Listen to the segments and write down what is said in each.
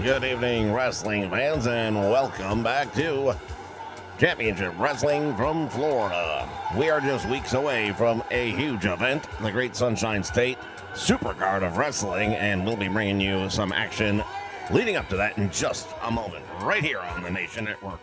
Good evening, wrestling fans, and welcome back to Championship Wrestling from Florida. We are just weeks away from a huge event, the Great Sunshine State Supercard of Wrestling, and we'll be bringing you some action leading up to that in just a moment, right here on the Nation Network.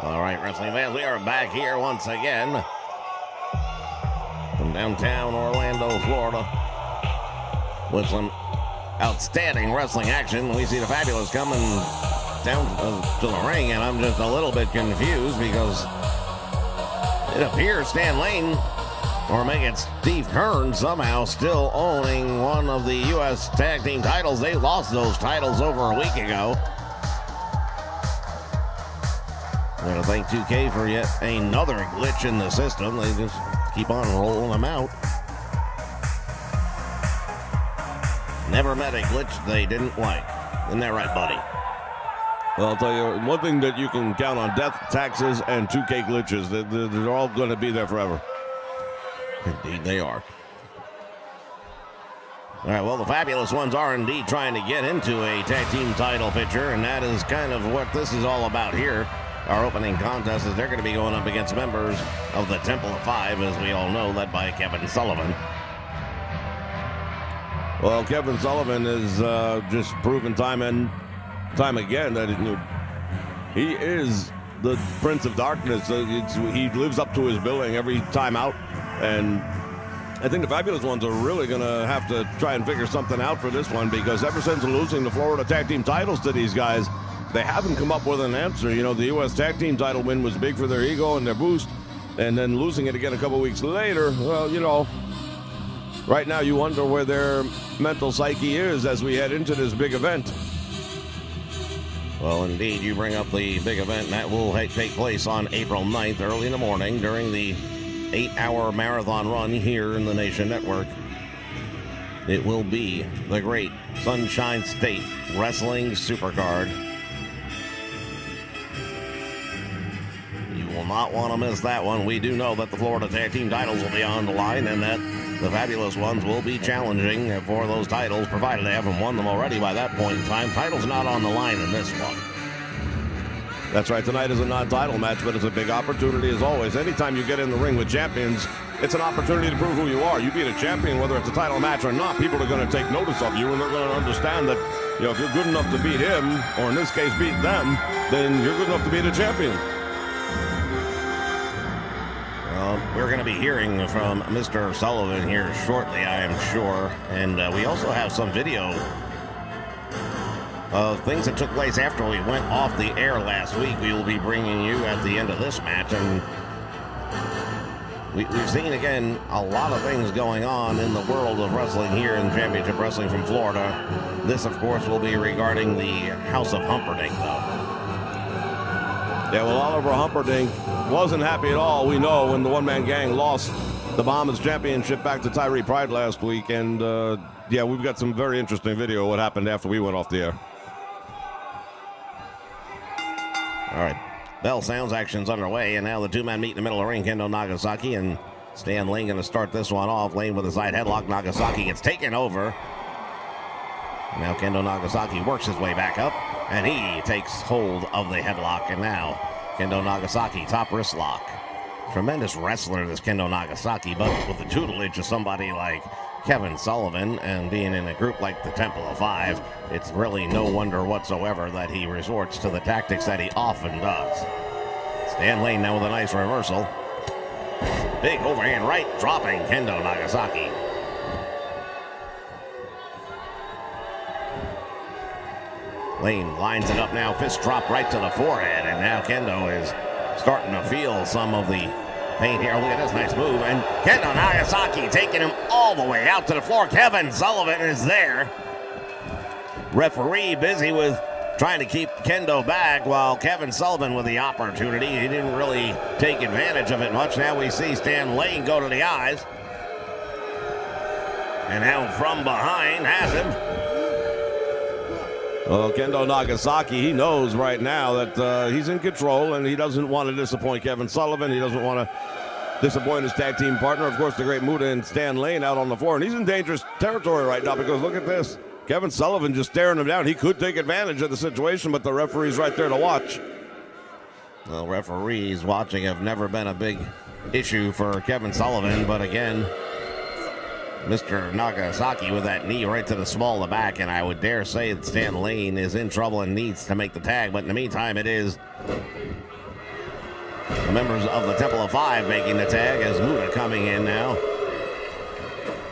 All right, wrestling fans, we are back here once again from downtown Orlando, Florida, with some outstanding wrestling action. We see the Fabulous coming down to the ring, and I'm just a little bit confused because it appears Stan Lane, or make it Steve Keirn, somehow still owning one of the U.S. Tag Team titles. They lost those titles over a week ago. I'm going to thank 2K for yet another glitch in the system. They just keep on rolling them out. Never met a glitch they didn't like. Isn't that right, buddy? Well, I'll tell you, one thing that you can count on: death, taxes, and 2K glitches. They're all going to be there forever. Indeed they are. All right, well, the Fabulous Ones are indeed trying to get into a tag team title picture, and that is kind of what this is all about here. Our opening contest is they're going to be going up against members of the Temple of Five, as we all know, led by Kevin Sullivan. Well, Kevin Sullivan is just proven time and time again that he is the Prince of Darkness. He lives up to his billing every time out, and I think the Fabulous Ones are really going to have to try and figure something out for this one, because ever since losing the Florida Tag Team titles to these guys, they haven't come up with an answer. You know, the U.S. Tag Team title win was big for their ego and their boost, and then losing it again a couple weeks later, well, you know, right now you wonder where their mental psyche is as we head into this big event. Well, indeed, you bring up the big event, and that will take place on April 9th, early in the morning, during the 8-hour marathon run here in the Nation Network. It will be the great Sunshine State Wrestling Supercard. You will not want to miss that one. We do know that the Florida Tag Team titles will be on the line, and that the Fabulous Ones will be challenging for those titles, provided they haven't won them already by that point in time. Title's not on the line in this one. That's right. Tonight is a non-title match, but it's a big opportunity as always. Anytime you get in the ring with champions, it's an opportunity to prove who you are. You beat a champion, whether it's a title match or not, people are going to take notice of you, and they're going to understand that, you know, if you're good enough to beat him, or in this case beat them, then you're good enough to beat a champion. Well, we're going to be hearing from Mr. Sullivan here shortly, I am sure. And we also have some video of things that took place after we went off the air last week. We will be bringing you at the end of this match. And we've seen, again, a lot of things going on in the world of wrestling here in Championship Wrestling from Florida. This, of course, will be regarding the House of Humperdinck, though. Yeah, well, Oliver Humperdinck wasn't happy at all, we know, when the one-man gang lost the Bombers Championship back to Tyree Pride last week. And, yeah, we've got some very interesting video of what happened after we went off the air. All right, bell sounds, action's underway, and now the two men meet in the middle of the ring. Kendo Nagasaki and Stan Lane going to start this one off. Lane with a side headlock. Nagasaki gets taken over. Now Kendo Nagasaki works his way back up, and he takes hold of the headlock. And now Kendo Nagasaki, top wrist lock. Tremendous wrestler, this Kendo Nagasaki, but with the tutelage of somebody like Kevin Sullivan and being in a group like the Temple of Five, it's really no wonder whatsoever that he resorts to the tactics that he often does. Stan Lane now with a nice reversal. Big overhand right, dropping Kendo Nagasaki. Lane lines it up now, fist drop right to the forehead, and now Kendo is starting to feel some of the pain here. Look at this nice move, and Kendo Nagasaki taking him all the way out to the floor. Kevin Sullivan is there. Referee busy with trying to keep Kendo back, while Kevin Sullivan with the opportunity. He didn't really take advantage of it much. Now we see Stan Lane go to the eyes. And now from behind has him. Well, Kendo Nagasaki, he knows right now that he's in control, and he doesn't want to disappoint Kevin Sullivan. He doesn't want to disappoint his tag team partner. Of course, the great Muta and Stan Lane out on the floor, and he's in dangerous territory right now, because look at this. Kevin Sullivan just staring him down. He could take advantage of the situation, but the referee's right there to watch. Well, referees watching have never been a big issue for Kevin Sullivan, but again, Mr. Nagasaki with that knee right to the small of the back, and I would dare say that Stan Lane is in trouble and needs to make the tag. But in the meantime, it is the members of the Temple of Five making the tag, as Muta coming in now.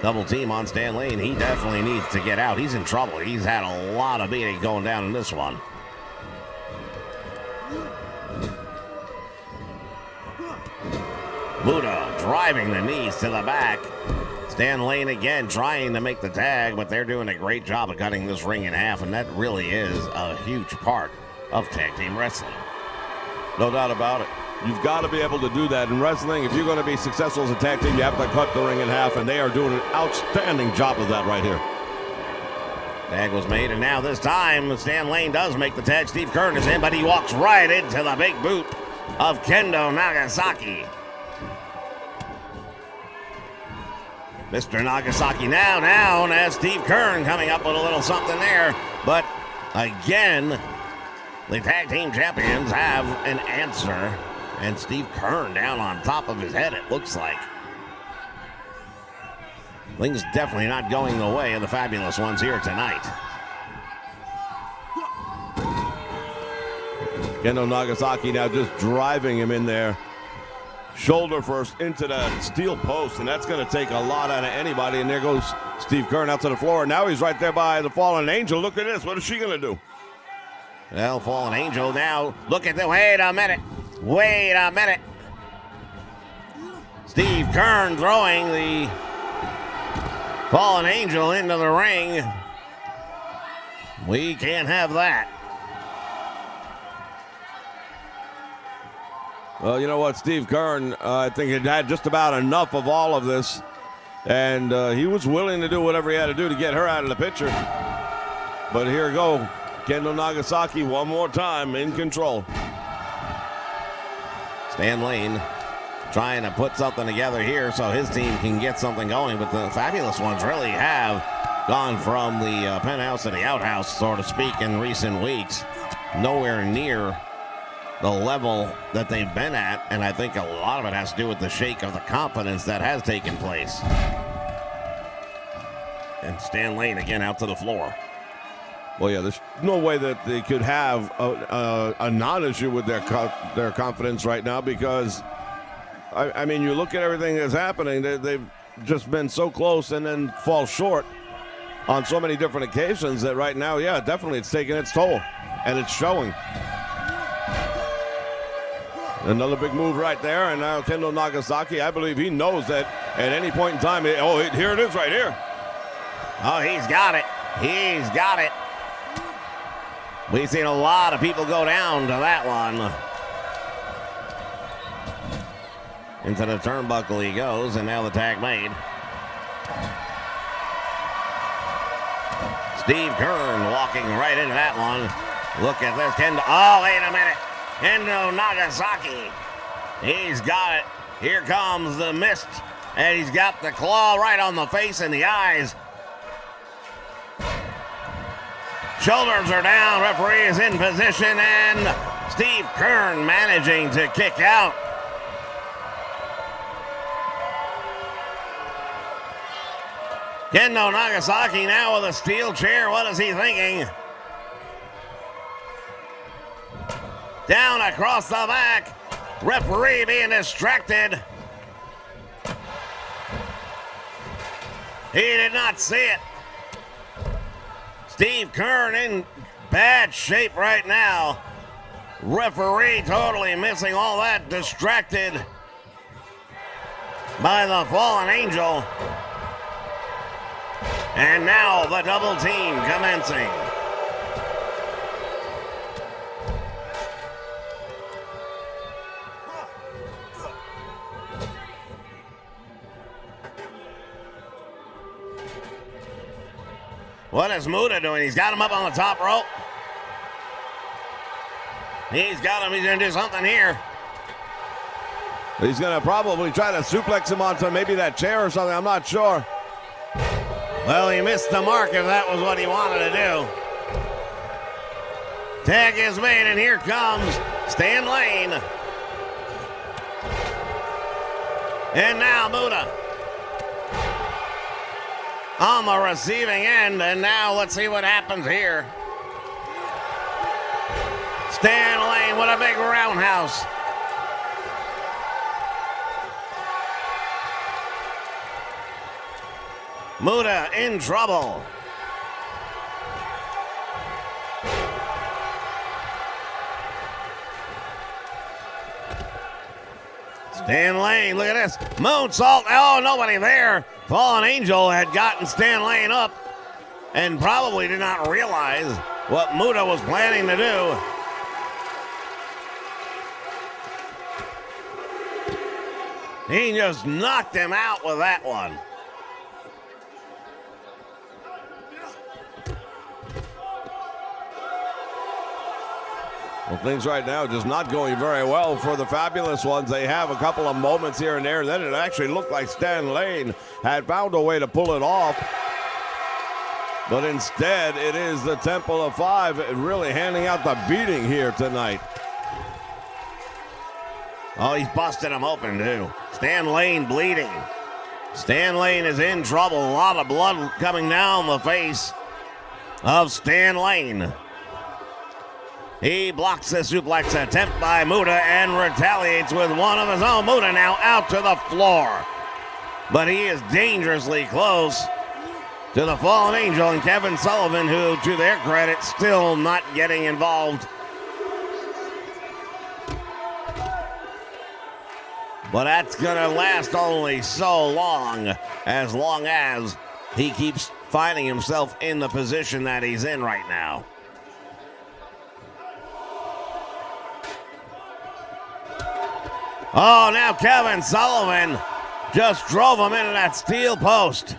Double team on Stan Lane. He definitely needs to get out. He's in trouble. He's had a lot of beating going down in this one. Muta driving the knees to the back. Stan Lane again trying to make the tag, but they're doing a great job of cutting this ring in half, and that really is a huge part of tag team wrestling. No doubt about it. You've got to be able to do that in wrestling. If you're going to be successful as a tag team, you have to cut the ring in half, and they are doing an outstanding job of that right here. Tag was made, and now this time Stan Lane does make the tag. Steve Kern is in, but he walks right into the big boot of Kendo Nagasaki. Mr. Nagasaki now down as Steve Kern coming up with a little something there. But again, the tag team champions have an answer. And Steve Kern down on top of his head, it looks like. Things definitely not going the way of the Fabulous Ones here tonight. Kendo Nagasaki now just driving him in there. shoulder first into that steel post, and that's going to take a lot out of anybody. And there goes Steve Kern out to the floor. Now he's right there by the Fallen Angel. Look at this. What is she going to do? Well, Fallen Angel now. Look at the. Wait a minute. Wait a minute. Steve Kern throwing the Fallen Angel into the ring. We can't have that. Well, you know what? Steve Kern, I think, had just about enough of all of this. And he was willing to do whatever he had to do to get her out of the picture. But here we go. Kendo Nagasaki one more time in control. Stan Lane trying to put something together here so his team can get something going. But the Fabulous Ones really have gone from the penthouse to the outhouse, so to speak, in recent weeks. Nowhere near the level that they've been at, and I think a lot of it has to do with the shake of the confidence that has taken place. And Stan Lane again out to the floor. Well, yeah, there's no way that they could have a non-issue with their confidence right now, because, I mean, you look at everything that's happening, they've just been so close and then fall short on so many different occasions that right now, yeah, definitely it's taking its toll, and it's showing. Another big move right there, and now Kendo Nagasaki, I believe he knows that at any point in time, here it is right here. Oh, he's got it. He's got it. We've seen a lot of people go down to that one. Into the turnbuckle he goes, and now the tag made. Steve Kern walking right into that one. Look at this, Kendo. Oh, wait a minute. Kendo Nagasaki. He's got it. Here comes the mist. And he's got the claw right on the face and the eyes. Shoulders are down. Referee is in position. And Steve Kern managing to kick out. Kendo Nagasaki now with a steel chair. What is he thinking? Down across the back. Referee being distracted. He did not see it. Steve Kern in bad shape right now. Referee totally missing all that. Distracted by the Fallen Angel. And now the double team commencing. What is Muda doing? He's got him up on the top rope. He's got him. He's going to do something here. He's going to probably try to suplex him onto maybe that chair or something. I'm not sure. Well, he missed the mark if that was what he wanted to do. Tag is made, and here comes Stan Lane. And now Muda on the receiving end, and now let's see what happens here. Stan Lane with a big roundhouse. Muda in trouble. Stan Lane, look at this. Moonsault. Oh, nobody there. Fallen Angel had gotten Stan Lane up and probably did not realize what Muda was planning to do. He just knocked him out with that one. Well, things right now just not going very well for the Fabulous Ones. They have a couple of moments here and there. Then it actually looked like Stan Lane had found a way to pull it off. But instead, it is the Temple of Five really handing out the beating here tonight. Oh, he's busted him open, too. Stan Lane bleeding. Stan Lane is in trouble. A lot of blood coming down the face of Stan Lane. He blocks the suplex attempt by Muta and retaliates with one of his own. Muta now out to the floor. But he is dangerously close to the Fallen Angel and Kevin Sullivan, who, to their credit, still not getting involved. But that's going to last only so long as he keeps finding himself in the position that he's in right now. Oh, now Kevin Sullivan just drove him into that steel post.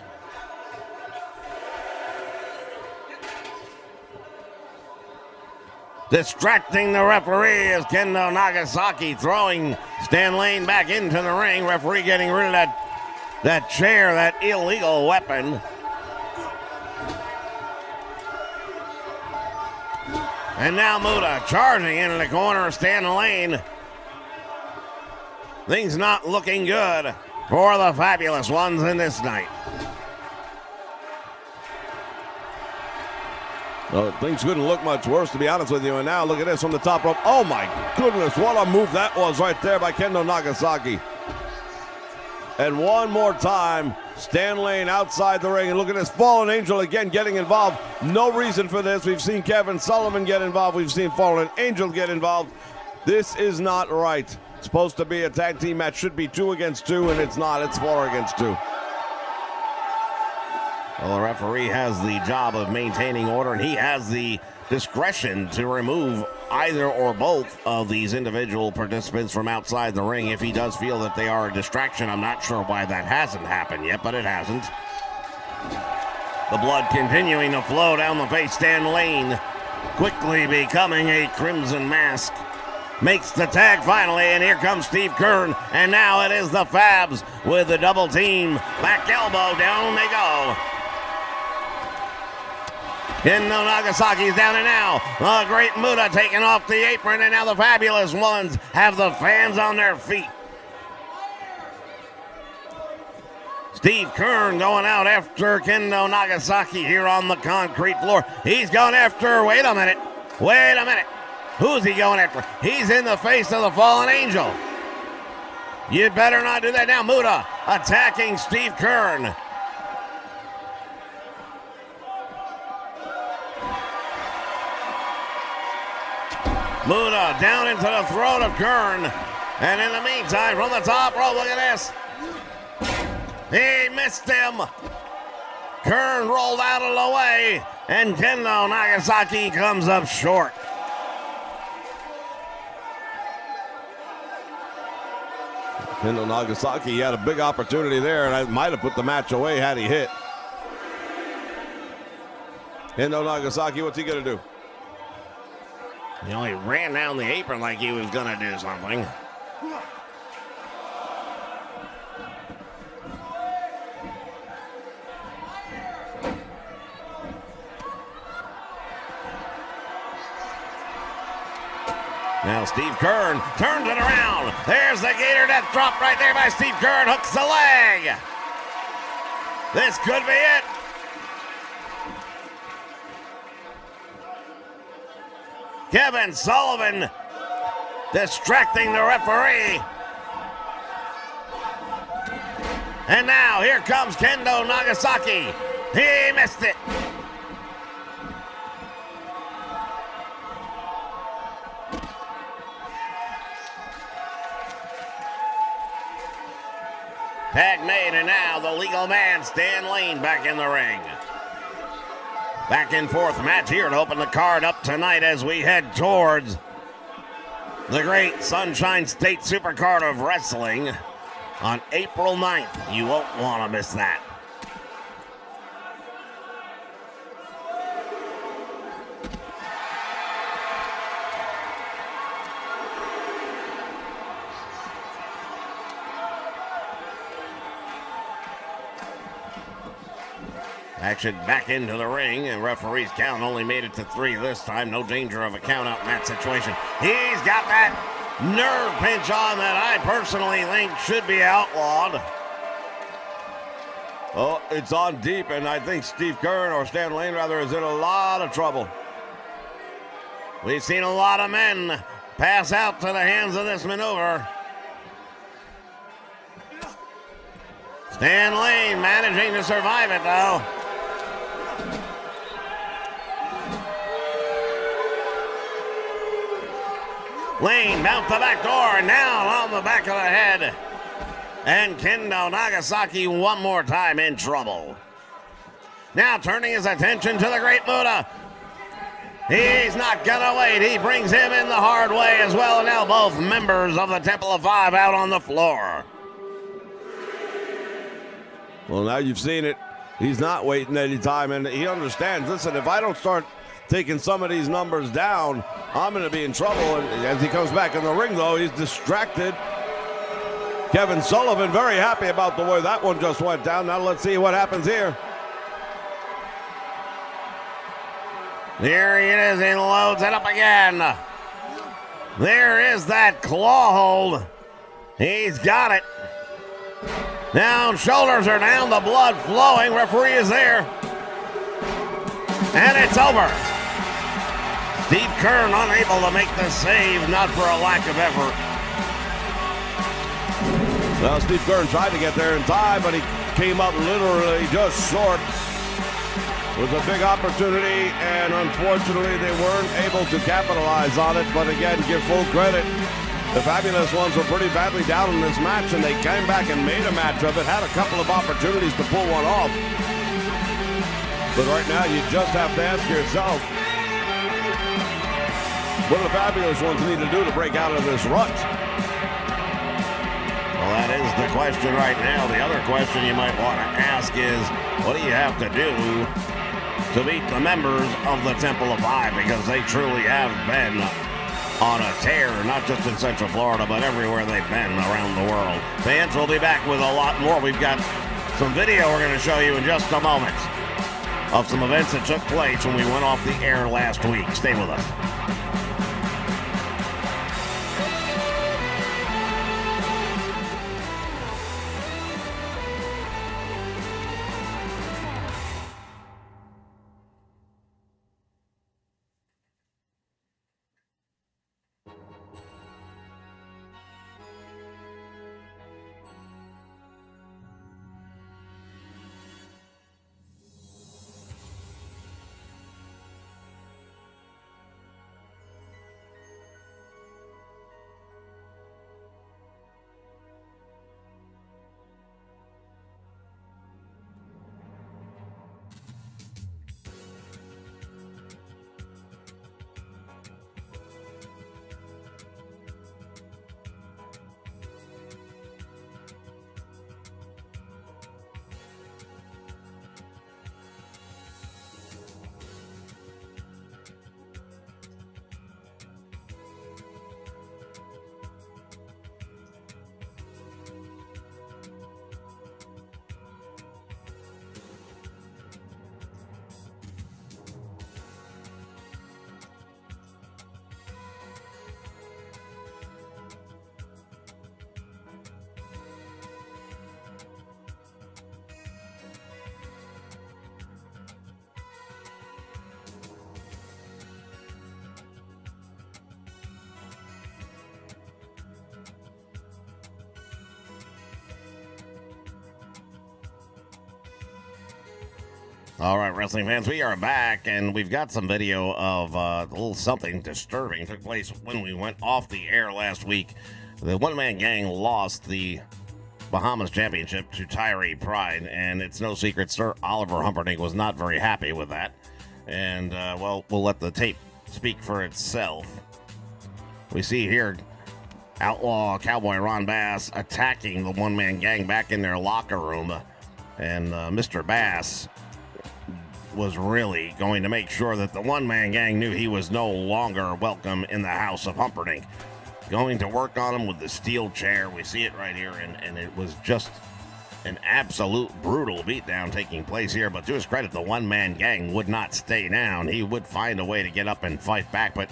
Distracting the referee is Kendo Nagasaki, throwing Stan Lane back into the ring. Referee getting rid of that chair, that illegal weapon. And now Muta charging into the corner of Stan Lane. Things not looking good for the Fabulous Ones in this night. Well, things couldn't look much worse, to be honest with you. And now look at this from the top rope. Oh my goodness, what a move that was right there by Kendo Nagasaki. And one more time, Stan Lane outside the ring. And look at this, Fallen Angel again getting involved. No reason for this. We've seen Kevin Sullivan get involved. We've seen Fallen Angel get involved. This is not right. It's supposed to be a tag team match. Should be 2 against 2, and it's not. It's 4 against 2. Well, the referee has the job of maintaining order, and he has the discretion to remove either or both of these individual participants from outside the ring if he does feel that they are a distraction. I'm not sure why that hasn't happened yet, but it hasn't. The blood continuing to flow down the face. Stan Lane quickly becoming a Crimson Mask. Makes the tag finally, and here comes Steve Kern, and now it is the Fabs with the double team. Back elbow, down they go. Kendo Nagasaki's down and now. The Great Muta taking off the apron, and now the Fabulous Ones have the fans on their feet. Steve Kern going out after Kendo Nagasaki here on the concrete floor. He's going after, wait a minute. Who's he going after? He's in the face of the Fallen Angel. You'd better not do that now. Muta attacking Steve Kern. Muta down into the throat of Kern. And in the meantime, from the top rope, look at this. He missed him. Kern rolled out of the way, and Kendo Nagasaki comes up short. Kendo Nagasaki had a big opportunity there, and I might have put the match away had he hit. Kendo Nagasaki, what's he going to do? He only ran down the apron like he was going to do something. Now Steve Kern turns it around. There's the Gator Death drop right there by Steve Kern. Hooks the leg. This could be it. Kevin Sullivan distracting the referee. And now here comes Kendo Nagasaki. He missed it. Tag made, and now the legal man, Stan Lane, back in the ring. Back and forth match here to open the card up tonight as we head towards the great Sunshine State Supercard of Wrestling on April 9th. You won't want to miss that. Action back into the ring, and referee's count only made it to 3 this time. No danger of a count out in that situation. He's got that nerve pinch on that I personally think should be outlawed. Oh, it's on deep, and I think Steve Kern, or Stan Lane rather, is in a lot of trouble. We've seen a lot of men pass out to the hands of this maneuver. Stan Lane managing to survive it, though. Lane bounced the back door, and now on the back of the head. And Kendo Nagasaki one more time in trouble. Now turning his attention to the Great Muta. He's not gonna wait. He brings him in the hard way as well. And now both members of the Temple of Five out on the floor. Well, now you've seen it. He's not waiting any time, and he understands. Listen, if I don't start taking some of these numbers down, I'm going to be in trouble. And as he comes back in the ring, though, he's distracted. Kevin Sullivan very happy about the way that one just went down. Now let's see what happens here. There he is. He loads it up again. There is that claw hold. He's got it. Now shoulders are down, the blood flowing. Referee is there. And it's over. Steve Kern unable to make the save, not for a lack of effort. Well, Steve Kern tried to get there in time, but he came up literally just short. It was a big opportunity, and unfortunately they weren't able to capitalize on it. But again, give full credit. The Fabulous Ones were pretty badly down in this match, and they came back and made a match of it, had a couple of opportunities to pull one off. But right now, you just have to ask yourself, what do the Fabulous Ones need to do to break out of this rut? Well, that is the question right now. The other question you might want to ask is, what do you have to do to beat the members of the Temple of Five? Because they truly have been on a tear, not just in Central Florida, but everywhere they've been around the world. Fans will be back with a lot more. We've got some video we're going to show you in just a moment of some events that took place when we went off the air last week. Stay with us. All right, wrestling fans, we are back, and we've got some video of a little something disturbing took place when we went off the air last week. The one-man gang lost the Bahamas Championship to Tyree Pride, and it's no secret Sir Oliver Humperdinck was not very happy with that. And, well, we'll let the tape speak for itself. We see here Outlaw Cowboy Ron Bass attacking the one-man gang back in their locker room, and Mr. Bass was really going to make sure that the one-man gang knew he was no longer welcome in the house of Humperdinck. Going to work on him with the steel chair. We see it right here, and it was just an absolute brutal beatdown taking place here. But to his credit, the one-man gang would not stay down. He would find a way to get up and fight back, but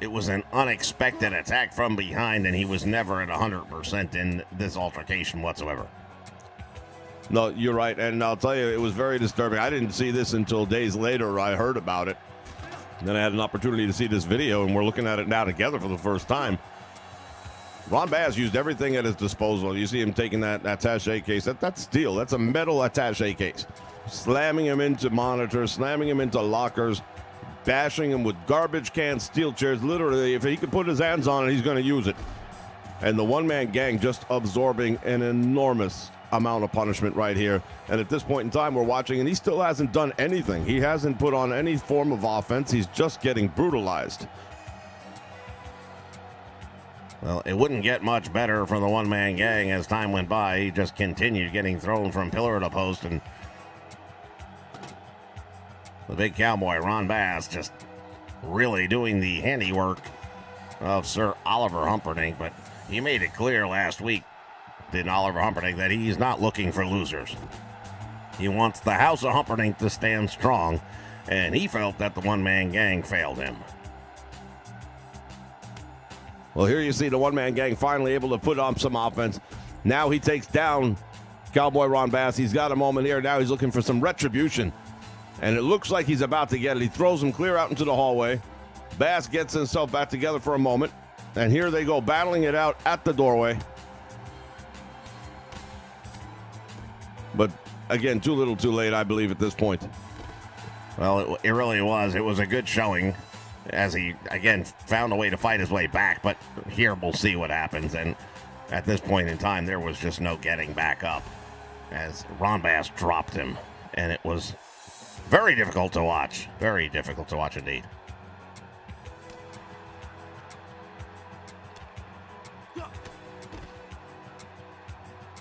it was an unexpected attack from behind, and he was never at 100% in this altercation whatsoever. No, you're right, and I'll tell you, it was very disturbing. I didn't see this until days later. I heard about it. Then I had an opportunity to see this video, and we're looking at it now together for the first time. Ron Bass used everything at his disposal. You see him taking that attaché case. That's steel. That's a metal attaché case. Slamming him into monitors, slamming him into lockers, bashing him with garbage cans, steel chairs. Literally, if he could put his hands on it, he's going to use it. And the one-man gang just absorbing an enormous amount of punishment right here. And at this point in time, we're watching, and he still hasn't done anything. He hasn't put on any form of offense. He's just getting brutalized. Well, it wouldn't get much better for the one-man gang as time went by. He just continued getting thrown from pillar to post, and the big cowboy, Ron Bass, just really doing the handiwork of Sir Oliver Humperdinck. But he made it clear last week, did Oliver Humperdinck, that he's not looking for losers. He wants the House of Humperdinck to stand strong, and he felt that the one-man gang failed him. Well, here you see the one-man gang finally able to put on some offense. Now he takes down Cowboy Ron Bass. He's got a moment here. Now he's looking for some retribution. And it looks like he's about to get it. He throws him clear out into the hallway. Bass gets himself back together for a moment. And here they go, battling it out at the doorway. But again, too little too late, I believe, at this point. Well, it really was. It was a good showing, as he, again, found a way to fight his way back. But here we'll see what happens. And at this point in time, there was just no getting back up, as Ron Bass dropped him. And it was very difficult to watch. Very difficult to watch indeed.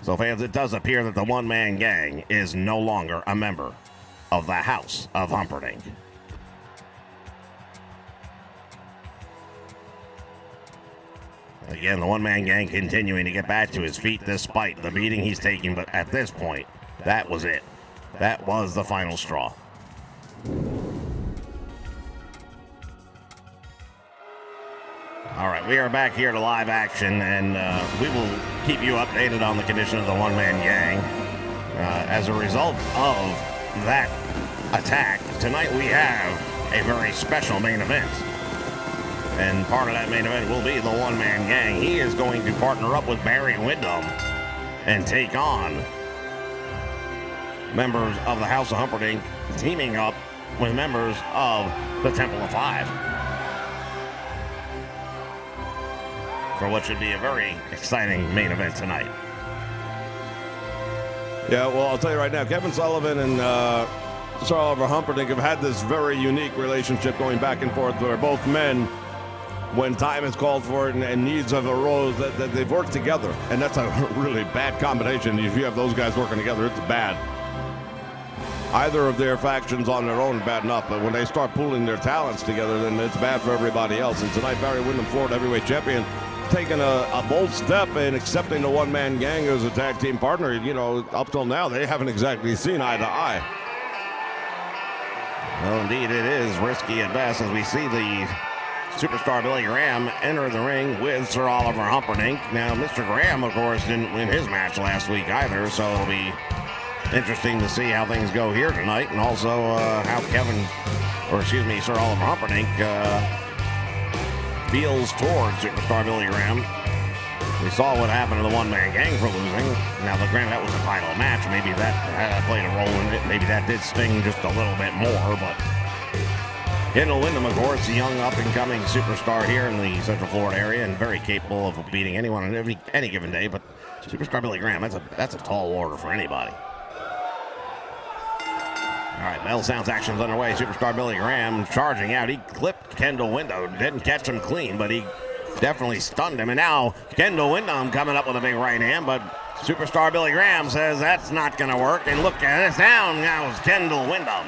So, fans, it does appear that the one-man gang is no longer a member of the House of Humperdinck. Again, the one-man gang continuing to get back to his feet despite the beating he's taking, but at this point, that was it. That was the final straw. All right, we are back here to live action, and we will keep you updated on the condition of the one-man gang. As a result of that attack, tonight we have a very special main event. And part of that main event will be the one-man gang. He is going to partner up with Barry Windham and take on members of the House of Humperdinck, teaming up with members of the Temple of Five, for what should be a very exciting main event tonight. Yeah, well, I'll tell you right now, Kevin Sullivan and Sir Oliver Humperdinck have had this very unique relationship going back and forth, where both men, when time is called for it and needs have arose, that they've worked together. And that's a really bad combination. If you have those guys working together, it's bad. Either of their factions on their own, bad enough, but when they start pooling their talents together, then it's bad for everybody else. And tonight, Barry Windham, Florida heavyweight champion, taking a bold step in accepting the one-man gang as a tag team partner. You know, up till now, they haven't exactly seen eye to eye. Well, indeed, it is risky at best, as we see the superstar Billy Graham enter the ring with Sir Oliver Humperdinck. Now, Mr. Graham, of course, didn't win his match last week either, so it'll be interesting to see how things go here tonight, and also how Sir Oliver Humperdinck feels towards superstar Billy Graham. We saw what happened to the one-man gang for losing. Now, granted, that was a title match. Maybe that played a role in it. Maybe that did sting just a little bit more, but Kendall Windham, of course, a young up-and-coming superstar here in the Central Florida area, and very capable of beating anyone on any given day. But superstar Billy Graham, that's a tall order for anybody. All right, bell sounds action's underway. Superstar Billy Graham charging out. He clipped Kendall Windham. Didn't catch him clean, but he definitely stunned him. And now Kendall Windham coming up with a big right hand, but superstar Billy Graham says that's not going to work. And look at this, down now is Kendall Windham.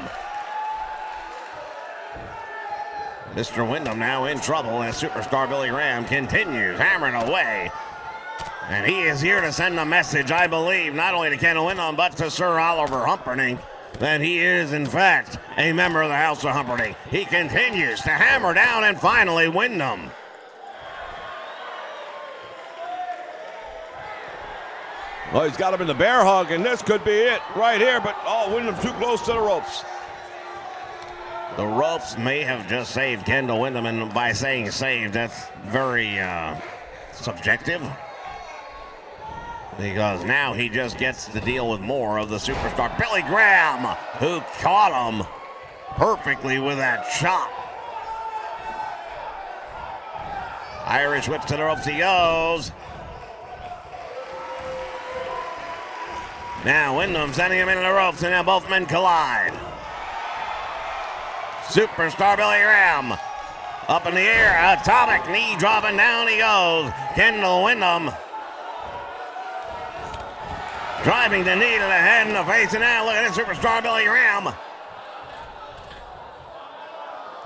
Mr. Windham now in trouble as superstar Billy Graham continues hammering away. And he is here to send a message, I believe, not only to Kendall Windham, but to Sir Oliver Humperdinck, that he is, in fact, a member of the House of Humperdinck. He continues to hammer down, and finally, Windham. Well, he's got him in the bear hug, and this could be it right here, but, Windham too close to the ropes. The ropes may have just saved Kendall Windham, and by saying saved, that's very subjective. Because now he just gets to deal with more of the superstar Billy Graham, who caught him perfectly with that chop. Irish whip to the ropes he goes. Now Windham sending him into the ropes, and now both men collide. Superstar Billy Graham up in the air, atomic knee dropping, down he goes. Kendall Windham driving the knee to the head and the face, and now look at this superstar Billy Graham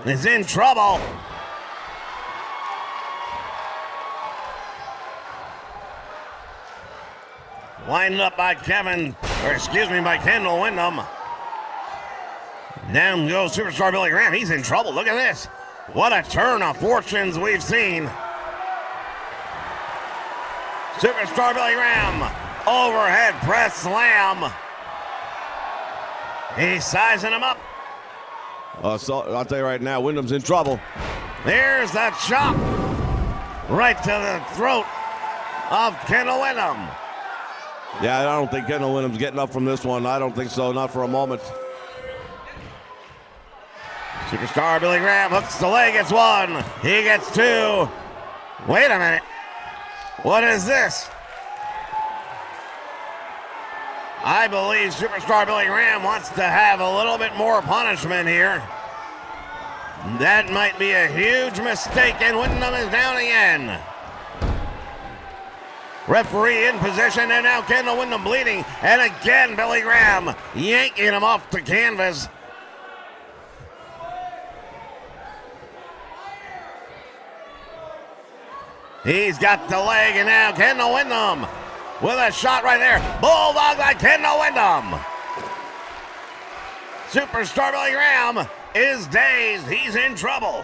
is in trouble. Lined up by by Kendall Windham. Down goes superstar Billy Graham. He's in trouble. Look at this. What a turn of fortunes we've seen. Superstar Billy Graham. Overhead press slam. He's sizing him up. So I'll tell you right now, Windham's in trouble. There's that chop. Right to the throat of Kendall Windham. Yeah, I don't think Kendall Windham's getting up from this one. I don't think so, not for a moment. Superstar Billy Graham hooks the leg, gets one. He gets two. Wait a minute. What is this? I believe Superstar Billy Graham wants to have a little bit more punishment here. That might be a huge mistake, and Windham is down again. Referee in position, and now Kendall Windham bleeding. And again, Billy Graham yanking him off the canvas. He's got the leg, and now Kendall Windham with a shot right there. Bulldog by Kendall Windham. Superstar Billy Graham is dazed. He's in trouble.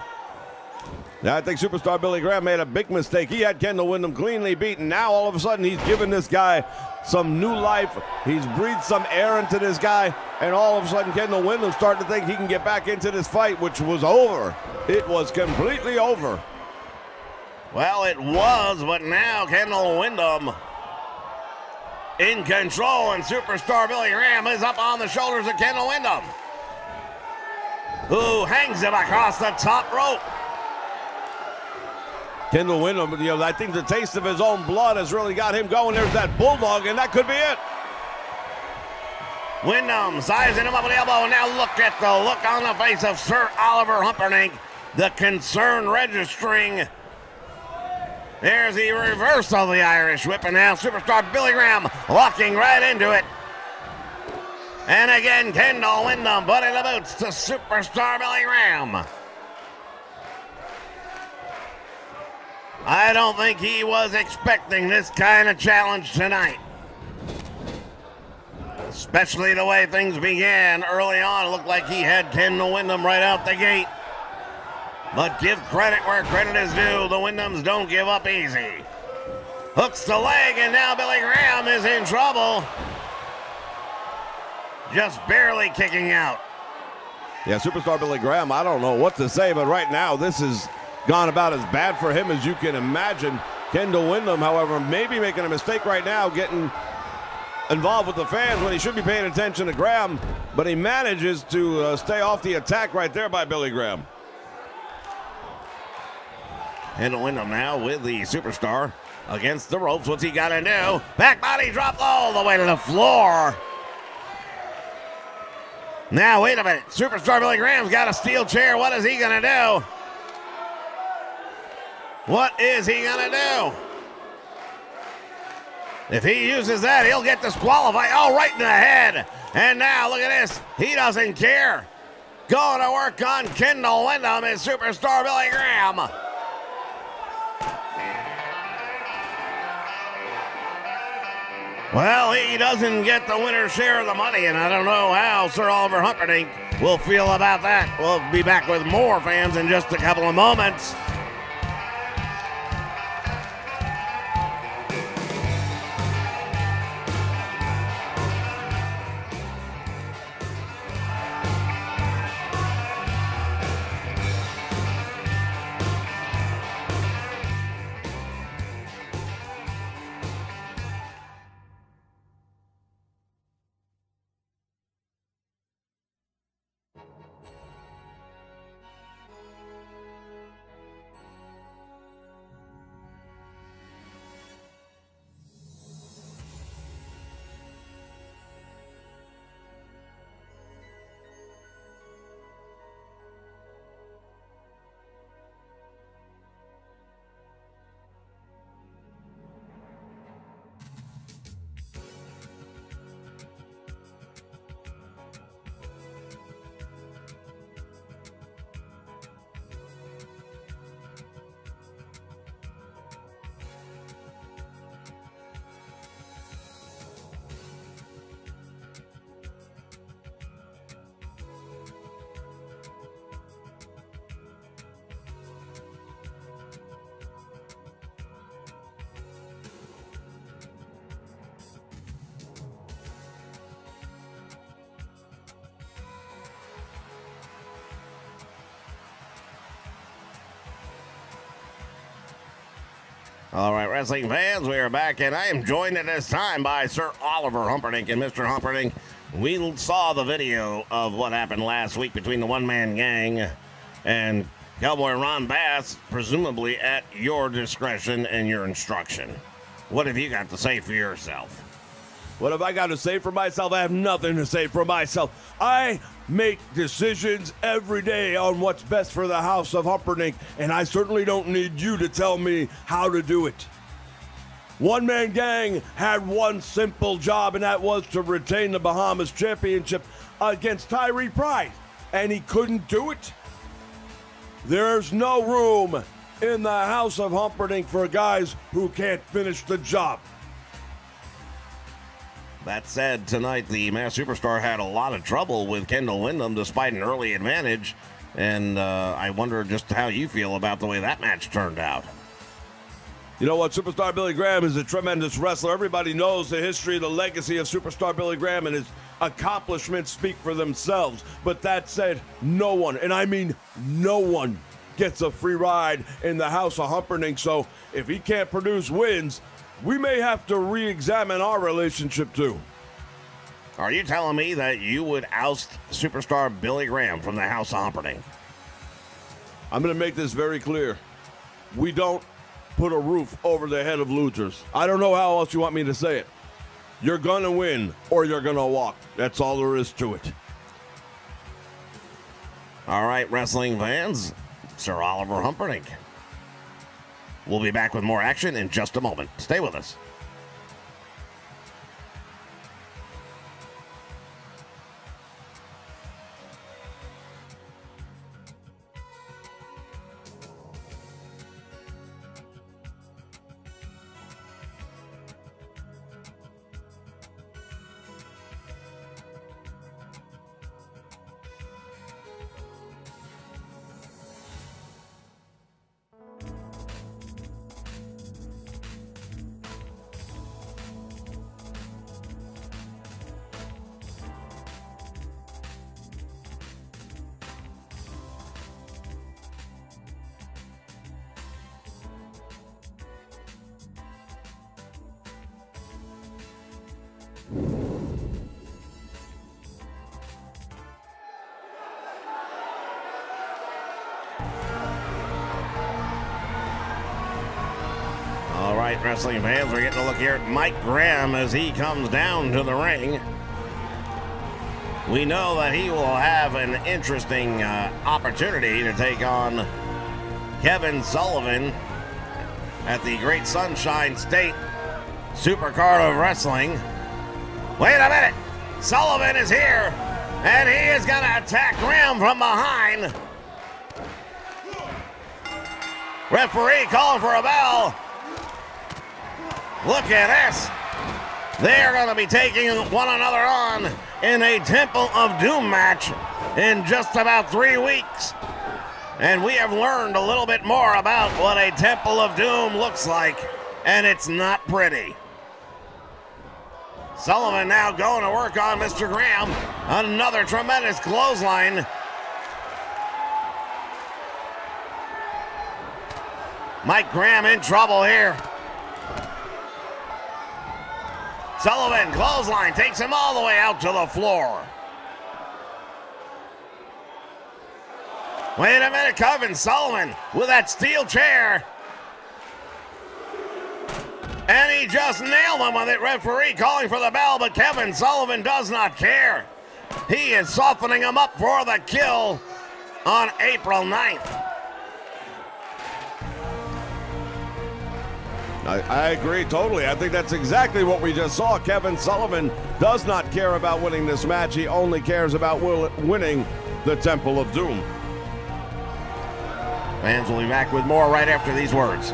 Yeah, I think Superstar Billy Graham made a big mistake. He had Kendall Windham cleanly beaten. Now all of a sudden he's given this guy some new life. He's breathed some air into this guy, and all of a sudden Kendall Windham's starting to think he can get back into this fight, which was over. It was completely over. Well, it was, but now Kendall Windham in control, and Superstar Billy Graham is up on the shoulders of Kendall Windham, who hangs him across the top rope. Kendall Windham, I think the taste of his own blood has really got him going. There's that bulldog, and that could be it. Windham sizing him up with the elbow, and now look at the look on the face of Sir Oliver Humperdinck, the concern registering. There's the reverse of the Irish whip, and now Superstar Billy Graham walking right into it. And again, Kendall Windham putting the boots to Superstar Billy Graham. I don't think he was expecting this kind of challenge tonight. Especially the way things began early on. It looked like he had Kendall Windham right out the gate. But give credit where credit is due. The Windhams don't give up easy. Hooks the leg, and now Billy Graham is in trouble. Just barely kicking out. Yeah, Superstar Billy Graham, I don't know what to say, but right now this has gone about as bad for him as you can imagine. Kendall Windham, however, may be making a mistake right now, getting involved with the fans when he should be paying attention to Graham, but he manages to stay off the attack right there by Billy Graham. Kendall Windham now with the Superstar against the ropes. What's he got to do? Back body drop all the way to the floor. Now, wait a minute. Superstar Billy Graham's got a steel chair. What is he going to do? What is he going to do? If he uses that, he'll get disqualified. Oh, right in the head. And now, look at this. He doesn't care. Going to work on Kendall Windham is Superstar Billy Graham. Well, he doesn't get the winner's share of the money, and I don't know how Sir Oliver Humperdinck will feel about that. We'll be back with more fans in just a couple of moments. All right, wrestling fans, we are back, and I am joined at this time by Sir Oliver Humperdinck. And Mr. Humperdinck, we saw the video of what happened last week between the one-man gang and Cowboy Ron Bass, presumably at your discretion and your instruction. What have you got to say for yourself? What have I got to say for myself? I have nothing to say for myself. I make decisions every day on what's best for the House of Humperdinck, and I certainly don't need you to tell me how to do it. One Man Gang had one simple job, and that was to retain the Bahamas Championship against Tyree Pride, and he couldn't do it. There's no room in the House of Humperdinck for guys who can't finish the job. That said, tonight the Masked Superstar had a lot of trouble with Kendall Windham despite an early advantage, and I wonder just how you feel about the way that match turned out. You know what? Superstar Billy Graham is a tremendous wrestler. Everybody knows the history, the legacy of Superstar Billy Graham, and his accomplishments speak for themselves. But that said, no one, and I mean no one, gets a free ride in the House of Humperdinck. So if he can't produce wins, we may have to re-examine our relationship too. Are you telling me that you would oust Superstar Billy Graham from the House of Humperdinck? I'm going to make this very clear. We don't put a roof over the head of losers. I don't know how else you want me to say it. You're going to win or you're going to walk. That's all there is to it. All right, wrestling fans, Sir Oliver Humperdinck. We'll be back with more action in just a moment. Stay with us. All right, wrestling fans, we're getting a look here at Mike Graham as he comes down to the ring. We know that he will have an interesting opportunity to take on Kevin Sullivan at the Great Sunshine State Supercard of Wrestling. Wait a minute! Sullivan is here, and he is going to attack Graham from behind. Referee calling for a bell. Look at this. They are going to be taking one another on in a Temple of Doom match in just about 3 weeks. And we have learned a little bit more about what a Temple of Doom looks like, and it's not pretty. Sullivan now going to work on Mr. Graham. Another tremendous clothesline. Mike Graham in trouble here. Sullivan, clothesline, takes him all the way out to the floor. Wait a minute, Kevin Sullivan with that steel chair. And he just nailed him with it. Referee calling for the bell, but Kevin Sullivan does not care. He is softening him up for the kill on April 9th. I agree totally. I think that's exactly what we just saw. Kevin Sullivan does not care about winning this match. He only cares about winning the Temple of Doom. Fans will be back with more right after these words.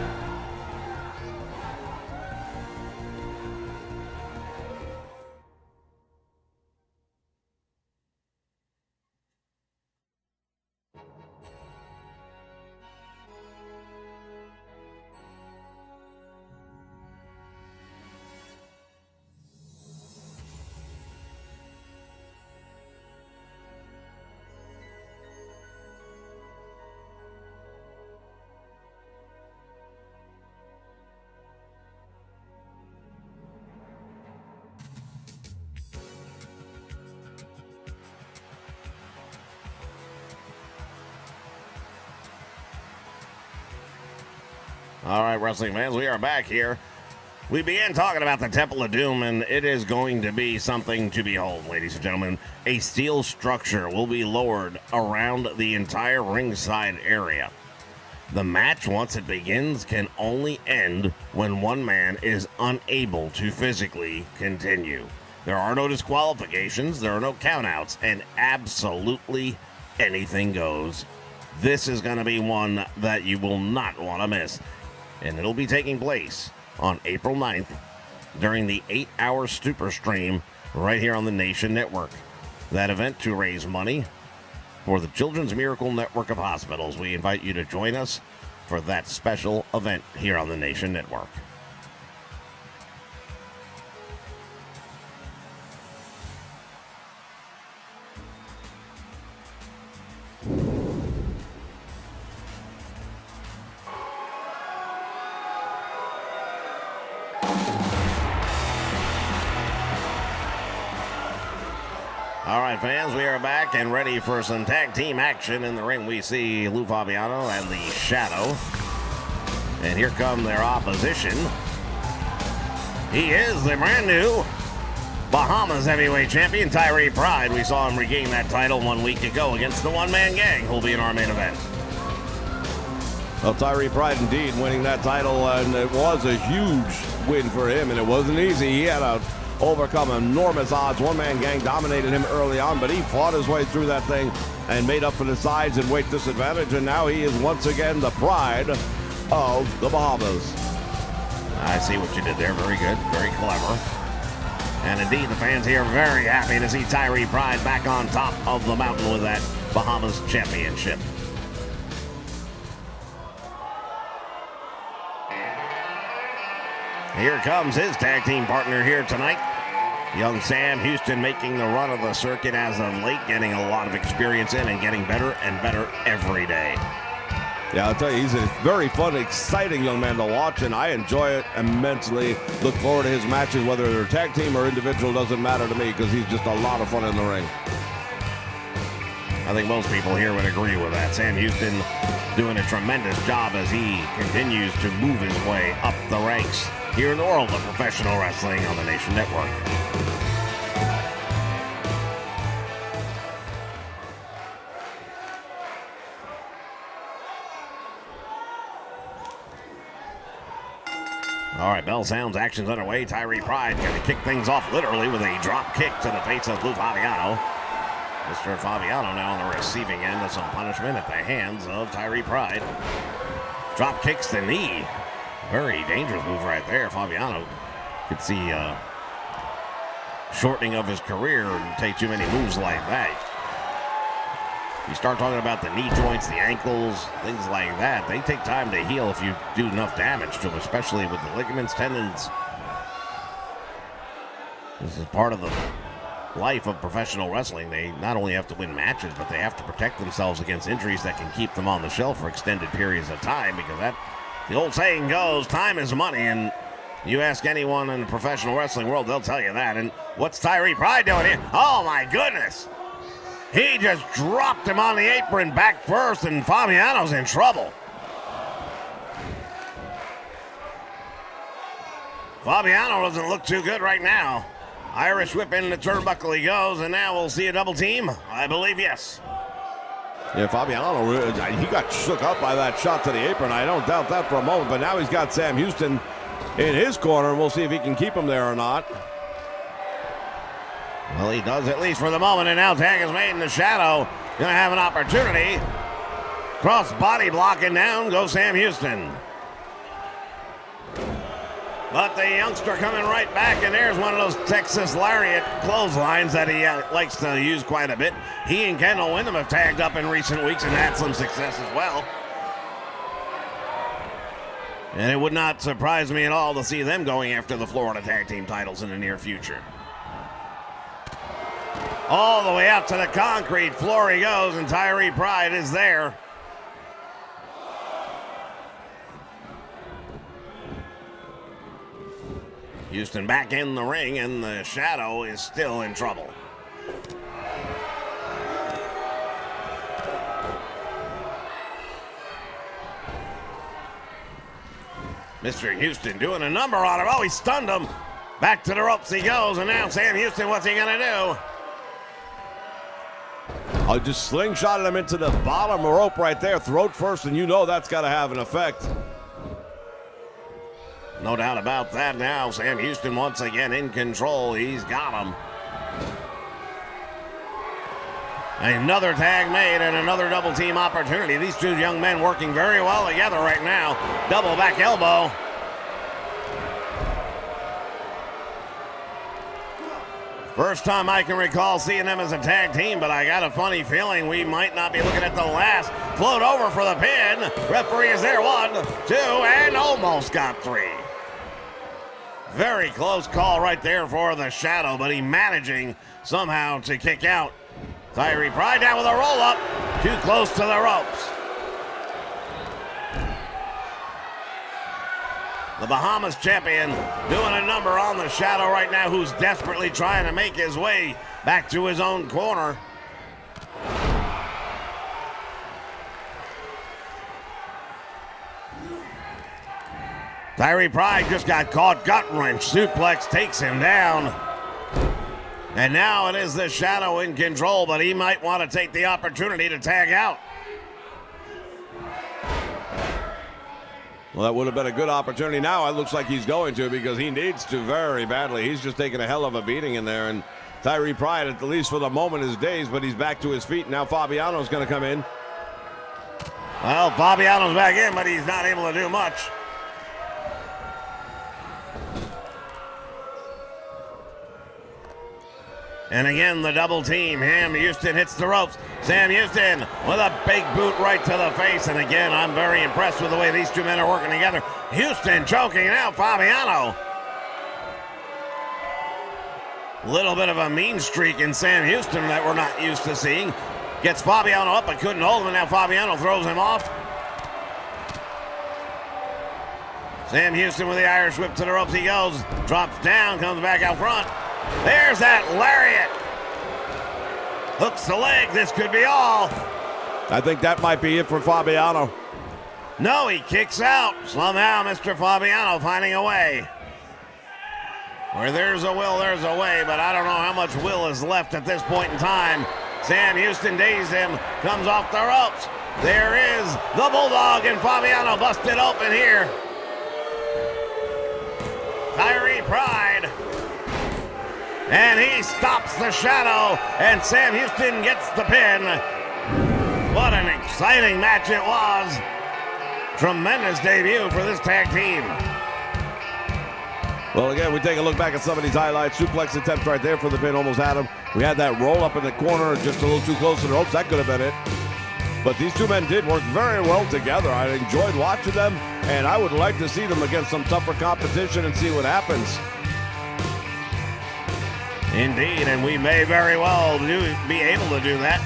All right, wrestling fans, we are back here. We began talking about the Temple of Doom, and it is going to be something to behold, ladies and gentlemen. A steel structure will be lowered around the entire ringside area. The match, once it begins, can only end when one man is unable to physically continue. There are no disqualifications, there are no countouts, and absolutely anything goes. This is going to be one that you will not want to miss. And it'll be taking place on April 9th during the 8-hour Super Stream right here on the Nation Network. That event to raise money for the Children's Miracle Network of Hospitals. We invite you to join us for that special event here on the Nation Network. All right, fans, we are back and ready for some tag team action. In the ring, we see Lou Fabiano and the Shadow. And here come their opposition. He is the brand new Bahamas heavyweight champion, Tyree Pride. We saw him regain that title 1 week ago against the one-man gang, who'll be in our main event. Well, Tyree Pride indeed winning that title, and it was a huge win for him, and it wasn't easy. He had to overcome enormous odds. One-man gang dominated him early on, but he fought his way through that thing and made up for the size and weight disadvantage, and now he is once again the pride of the Bahamas. I see what you did there. Very good. Very clever. And indeed, the fans here are very happy to see Tyree Pride back on top of the mountain with that Bahamas championship. Here comes his tag team partner here tonight. Young Sam Houston making the run of the circuit as of late, getting a lot of experience in and getting better and better every day. Yeah, I'll tell you, he's a very fun, exciting young man to watch, and I enjoy it immensely. Look forward to his matches, whether they're tag team or individual, doesn't matter to me, because he's just a lot of fun in the ring. I think most people here would agree with that. Sam Houston doing a tremendous job as he continues to move his way up the ranks here in the world of professional wrestling on the Nation Network. All right, bell sounds, action's underway. Tyree Pride going to kick things off literally with a drop kick to the face of Lou Fabiano. Mr. Fabiano now on the receiving end of some punishment at the hands of Tyree Pride. Drop kicks the knee. Very dangerous move right there. Fabiano could see shortening of his career and take too many moves like that. You start talking about the knee joints, the ankles, things like that. They take time to heal if you do enough damage to them, especially with the ligaments, tendons. This is part of the life of professional wrestling. They not only have to win matches, but they have to protect themselves against injuries that can keep them on the shelf for extended periods of time, because that, the old saying goes, time is money, and you ask anyone in the professional wrestling world, they'll tell you that. And what's Tyree Pride doing here? Oh my goodness! He just dropped him on the apron back first, and Fabiano's in trouble. Fabiano doesn't look too good right now. Irish whip in the turnbuckle he goes, and now we'll see a double team. I believe yes. Yeah, Fabiano, he got shook up by that shot to the apron. I don't doubt that for a moment, but now he's got Sam Houston in his corner, and we'll see if he can keep him there or not. Well, he does, at least for the moment, and now tag is made in the Shadow. Gonna have an opportunity. Cross body blocking down goes Sam Houston. But the youngster coming right back, and there's one of those Texas Lariat clotheslines that he likes to use quite a bit. He and Kendall Windham have tagged up in recent weeks and had some success as well. And it would not surprise me at all to see them going after the Florida Tag Team titles in the near future. All the way out to the concrete floor he goes, and Tyree Pride is there. Houston back in the ring, and the Shadow is still in trouble. Mr. Houston doing a number on him. Oh, he stunned him. Back to the ropes he goes, and now Sam Houston, what's he gonna do? I just slingshotted him into the bottom rope right there, throat first, and you know that's got to have an effect. No doubt about that. Now Sam Houston once again in control. He's got him. Another tag made and another double team opportunity. These two young men working very well together right now. Double back elbow. First time I can recall seeing them as a tag team, but I got a funny feeling we might not be looking at the last. Float over for the pin. Referee is there. 1, 2, and almost got 3. Very close call right there for the Shadow, but he managing somehow to kick out. Tyree Pride down with a roll-up. Too close to the ropes. The Bahamas champion doing a number on the Shadow right now, who's desperately trying to make his way back to his own corner. Tyree Pride just got caught, gut wrench. Suplex takes him down. And now it is the Shadow in control, but he might want to take the opportunity to tag out. Well, that would have been a good opportunity. Now it looks like he's going to, because he needs to very badly. He's just taking a hell of a beating in there. And Tyree Pride, at least for the moment, is dazed, but he's back to his feet. Now Fabiano's going to come in. Well, Fabiano's back in, but he's not able to do much. And again, the double team. Sam Houston hits the ropes. Sam Houston with a big boot right to the face. And again, I'm very impressed with the way these two men are working together. Houston choking out Fabiano. Little bit of a mean streak in Sam Houston that we're not used to seeing. Gets Fabiano up but couldn't hold him, and now Fabiano throws him off. Sam Houston with the Irish whip to the ropes he goes. Drops down, comes back out front. There's that lariat. Hooks the leg. This could be all. I think that might be it for Fabiano. No, he kicks out. Somehow, Mr. Fabiano finding a way. Where there's a will, there's a way, but I don't know how much will is left at this point in time. Sam Houston dazed him, comes off the ropes. There is the Bulldog, and Fabiano busted open here. Tyree Pride. And he stops the Shadow, and Sam Houston gets the pin. What an exciting match it was. Tremendous debut for this tag team. Well, again, we take a look back at some of these highlights. Suplex attempt right there for the pin, almost had him. We had that roll up in the corner, just a little too close to the ropes. That could have been it. But these two men did work very well together. I enjoyed watching them, and I would like to see them against some tougher competition and see what happens. Indeed, and we may very well be able to do that.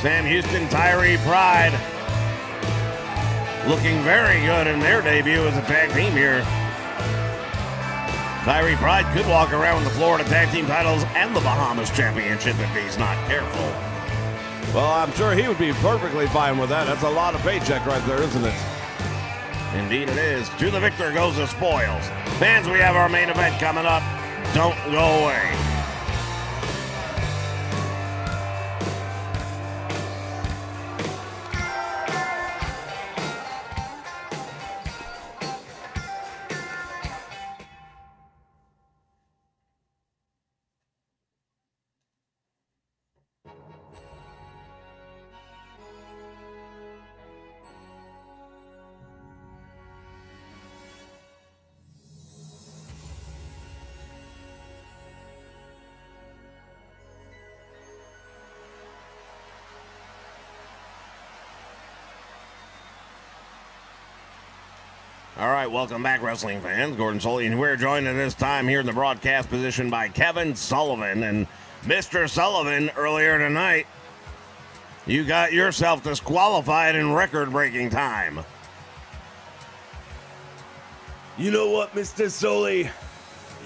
Sam Houston, Tyree Pride, looking very good in their debut as a tag team here. Tyree Pride could walk around with the Florida Tag Team titles and the Bahamas Championship if he's not careful. Well, I'm sure he would be perfectly fine with that. That's a lot of paycheck right there, isn't it? Indeed it is. To the victor goes the spoils. Fans, we have our main event coming up. Don't go away. All right, welcome back, wrestling fans. Gordon Soley, and we're joined at this time here in the broadcast position by Kevin Sullivan. And Mr. Sullivan, earlier tonight, you got yourself disqualified in record-breaking time. You know what, Mr. Soley?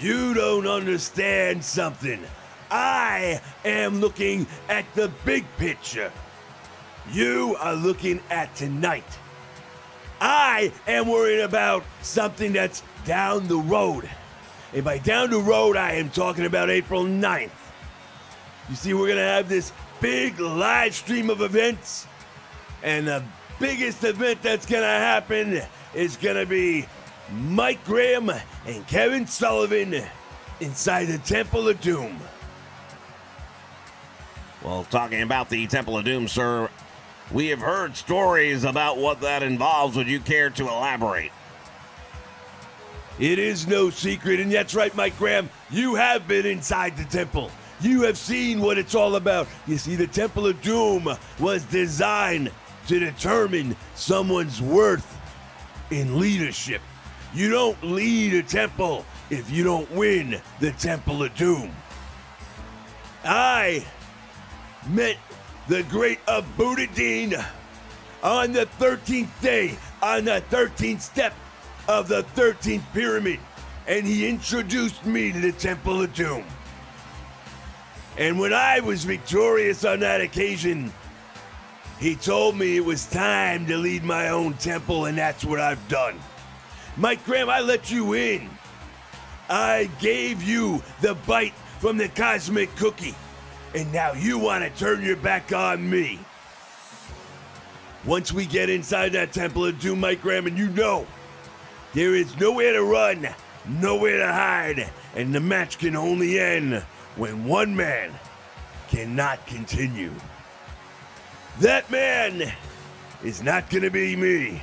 You don't understand something. I am looking at the big picture. You are looking at tonight. I am worried about something that's down the road. And by down the road, I am talking about April 9th. You see, we're going to have this big live stream of events. And the biggest event that's going to happen is going to be Mike Graham and Kevin Sullivan inside the Temple of Doom. Well, talking about the Temple of Doom, sir, we have heard stories about what that involves. Would you care to elaborate? It is no secret, and that's right, Mike Graham. You have been inside the temple. You have seen what it's all about. You see, the Temple of Doom was designed to determine someone's worth in leadership. You don't lead a temple if you don't win the Temple of Doom. I met the great Abuddin on the 13th day, on the 13th step of the 13th pyramid, and he introduced me to the Temple of Doom. And when I was victorious on that occasion, he told me it was time to lead my own temple, and that's what I've done. Mike Graham, I let you in. I gave you the bite from the cosmic cookie, and now you want to turn your back on me. Once we get inside that Temple of Doom, Mike Graham, and you know, there is nowhere to run, nowhere to hide, and the match can only end when one man cannot continue. That man is not going to be me.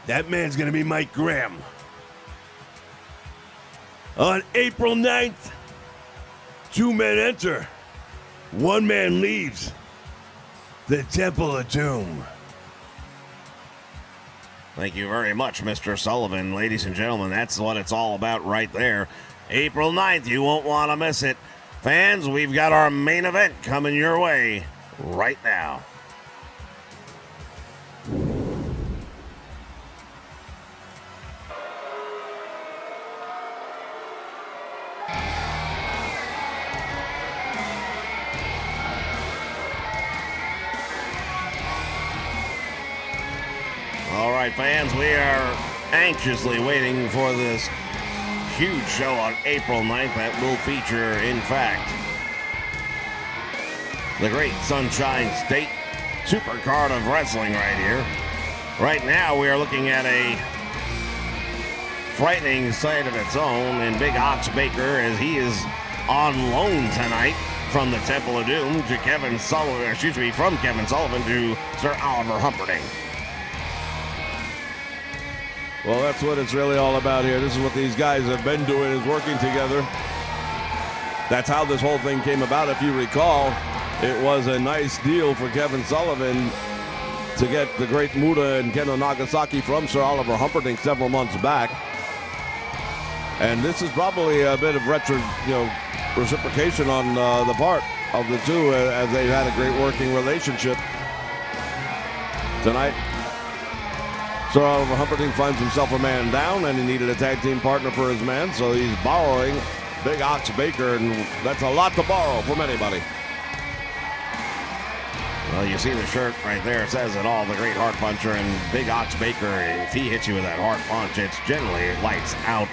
That man's going to be Mike Graham. On April 9th, 2 men enter, 1 man leaves the Temple of Doom. Thank you very much, Mr. Sullivan. Ladies and gentlemen, that's what it's all about right there. April 9th, you won't want to miss it. Fans, we've got our main event coming your way right now. All right, fans, we are anxiously waiting for this huge show on April 9th that will feature, in fact, the great Sunshine State Supercard of wrestling right here. Right now, we are looking at a frightening sight of its own in Big Ox Baker, as he is on loan tonight from the Temple of Doom to Kevin Sullivan, from Kevin Sullivan to Sir Oliver Humperdinck. Well, that's what it's really all about here. This is what these guys have been doing, is working together. That's how this whole thing came about. If you recall, it was a nice deal for Kevin Sullivan to get the great Muda and Kendo Nagasaki from Sir Oliver Humperdinck several months back. And this is probably a bit of reciprocation on the part of the two, as they've had a great working relationship. Tonight, Sir Oliver Humperdinck finds himself a man down, and he needed a tag team partner for his man, so he's borrowing Big Ox Baker, and that's a lot to borrow from anybody. Well, you see the shirt right there. It says it all, the great heart puncher. And Big Ox Baker, if he hits you with that heart punch, it's generally lights out.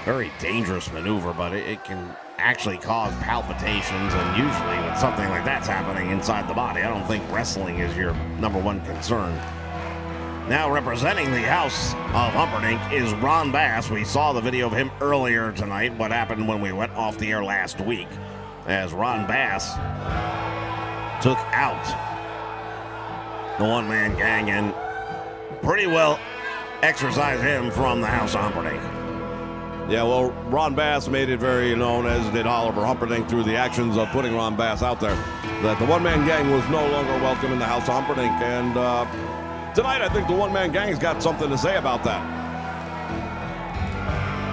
Very dangerous maneuver, but it can actually cause palpitations, and usually with something like that's happening inside the body, I don't think wrestling is your #1 concern. Now representing the House of Humperdinck is Ron Bass. We saw the video of him earlier tonight, what happened when we went off the air last week, as Ron Bass took out the one-man gang and pretty well exorcised him from the House of Humperdinck. Yeah, well, Ron Bass made it very known, as did Oliver Humperdinck, through the actions of putting Ron Bass out there, that the one-man gang was no longer welcome in the House of Humperdinck. And tonight, I think the one-man gang's got something to say about that.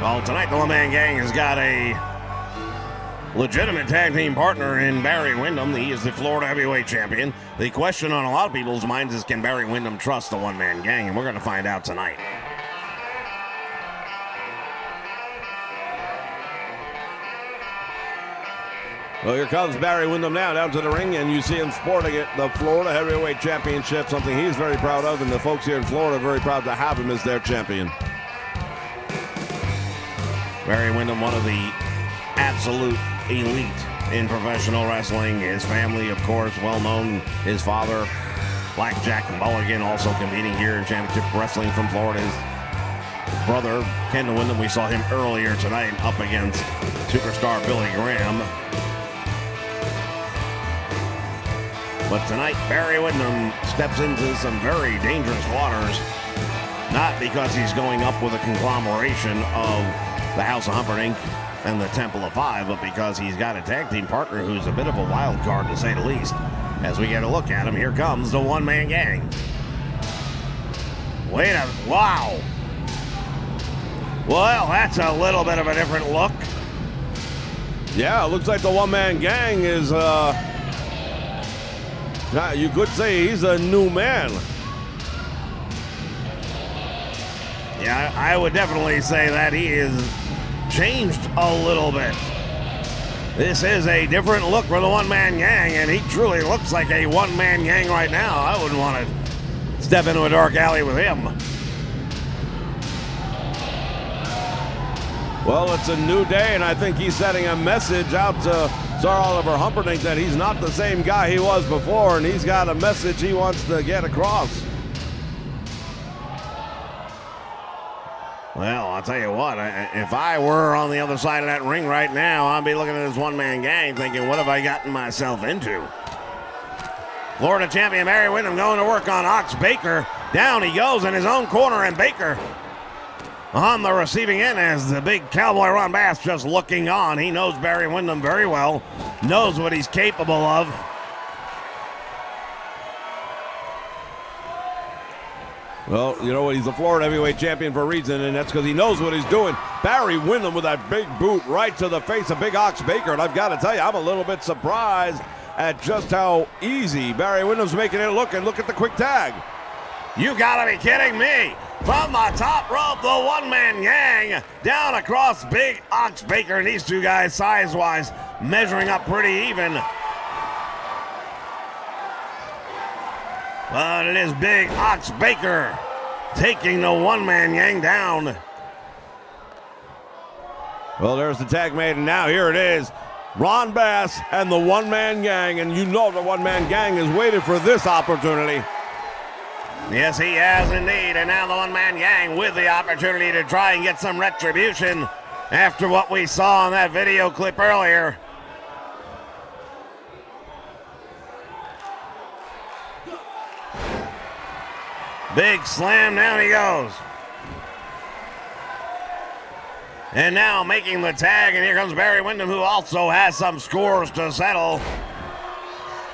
Well, tonight the one-man gang has got a legitimate tag team partner in Barry Windham. He is the Florida Heavyweight Champion. The question on a lot of people's minds is, can Barry Windham trust the one-man gang? And we're going to find out tonight. Well, here comes Barry Windham now down to the ring, and you see him sporting it, the Florida Heavyweight Championship, something he's very proud of, and the folks here in Florida are very proud to have him as their champion. Barry Windham, one of the absolute elite in professional wrestling. His family, of course, well known. His father, Blackjack Mulligan, also competing here in Championship Wrestling from Florida. His brother, Kendall Windham, we saw him earlier tonight up against superstar Billy Graham. But tonight, Barry Windham steps into some very dangerous waters, not because he's going up with a conglomeration of the House of Humperdinck and the Temple of Five, but because he's got a tag team partner who's a bit of a wild card, to say the least. As we get a look at him, here comes the one-man gang. Wow. Well, that's a little bit of a different look. Yeah, it looks like the one-man gang is, you could say he's a new man. Yeah, I would definitely say that he is changed a little bit. This is a different look for the one-man gang, and he truly looks like a one-man gang right now. I wouldn't want to step into a dark alley with him. Well, it's a new day, and I think he's sending a message out to Sir Oliver Humperdinck that he's not the same guy he was before, and he's got a message he wants to get across. Well, I'll tell you what, if I were on the other side of that ring right now, I'd be looking at this one-man gang thinking, what have I gotten myself into? Florida champion Barry Windham going to work on Ox Baker. Down he goes in his own corner, and Baker on the receiving end as the big cowboy Ron Bass just looking on. He knows Barry Windham very well, knows what he's capable of. Well, you know what? He's a Florida heavyweight champion for a reason, and that's because he knows what he's doing. Barry Windham with that big boot right to the face of Big Ox Baker, and I've got to tell you, I'm a little bit surprised at just how easy Barry Windham's making it look, and look at the quick tag. You gotta be kidding me. From the top rope, the one-man gang down across Big Ox Baker, and these two guys, size-wise, measuring up pretty even. But it is Big Ox Baker taking the one-man gang down. Well, there's the tag made, and now here it is. Ron Bass and the one-man gang, and you know the one-man gang has waited for this opportunity. Yes, he has indeed, and now the one-man gang with the opportunity to try and get some retribution after what we saw in that video clip earlier. Big slam, down he goes. And now making the tag, and here comes Barry Windham, who also has some scores to settle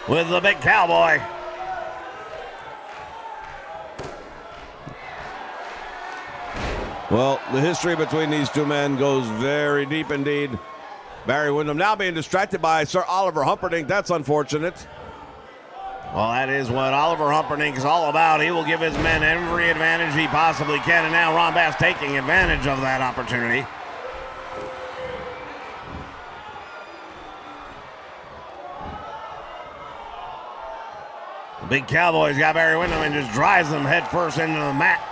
with the big cowboy. Well, the history between these two men goes very deep indeed. Barry Windham now being distracted by Sir Oliver Humperdinck. That's unfortunate. Well, that is what Oliver Humperdinck is all about. He will give his men every advantage he possibly can, and now Ron Bass taking advantage of that opportunity. The big cowboy's got Barry Windham and just drives them head first into the mat.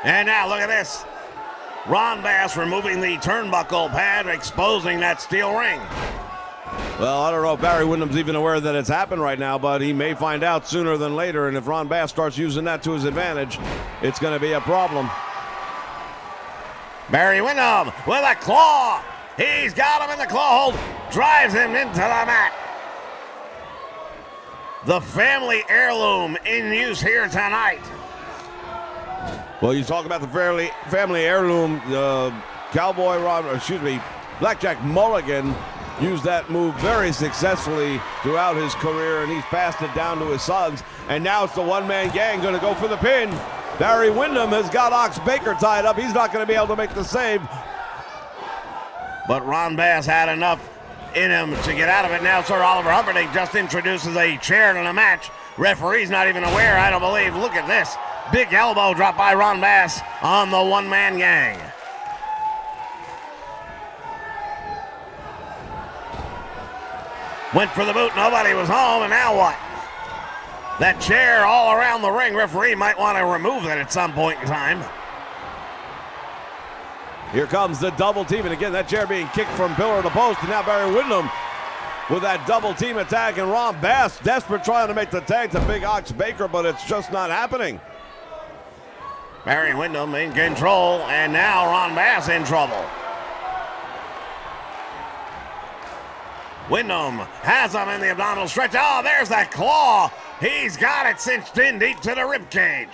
And now look at this. Ron Bass removing the turnbuckle pad, exposing that steel ring. Well, I don't know if Barry Windham's even aware that it's happened right now, but he may find out sooner than later, and if Ron Bass starts using that to his advantage, it's going to be a problem. Barry Windham with a claw. He's got him in the claw hold, drives him into the mat. The family heirloom in use here tonight. Well, you talk about the family heirloom. Blackjack Mulligan used that move very successfully throughout his career, and he's passed it down to his sons. And now it's the one-man gang going to go for the pin. Barry Windham has got Ox Baker tied up. He's not going to be able to make the save. But Ron Bass had enough in him to get out of it. Now Sir Oliver Humperdinck just introduces a chair to the match. Referee's not even aware, I don't believe. Look at this. Big elbow drop by Ron Bass on the one-man gang. Went for the boot, nobody was home, and now what? That chair all around the ring. Referee might want to remove that at some point in time. Here comes the double team, and again, that chair being kicked from pillar to post, and now Barry Windham with that double team attack, and Ron Bass desperate trying to make the tag to Big Ox Baker, but it's just not happening. Barry Windham in control, and now Ron Bass in trouble. Windham has him in the abdominal stretch. Oh, there's that claw. He's got it cinched in deep to the ribcage.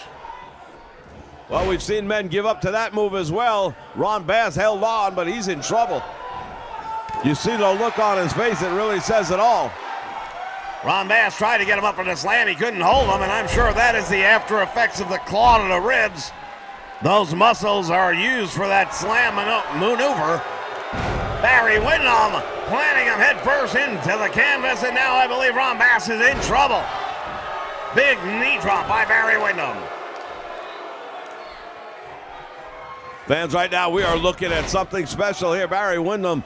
Well, we've seen men give up to that move as well. Ron Bass held on, but he's in trouble. You see the look on his face, it really says it all. Ron Bass tried to get him up for the slam. He couldn't hold him, and I'm sure that is the after effects of the claw to the ribs. Those muscles are used for that slam maneuver. Barry Windham planting him head first into the canvas, and now I believe Ron Bass is in trouble. Big knee drop by Barry Windham. Fans, right now we are looking at something special here. Barry Windham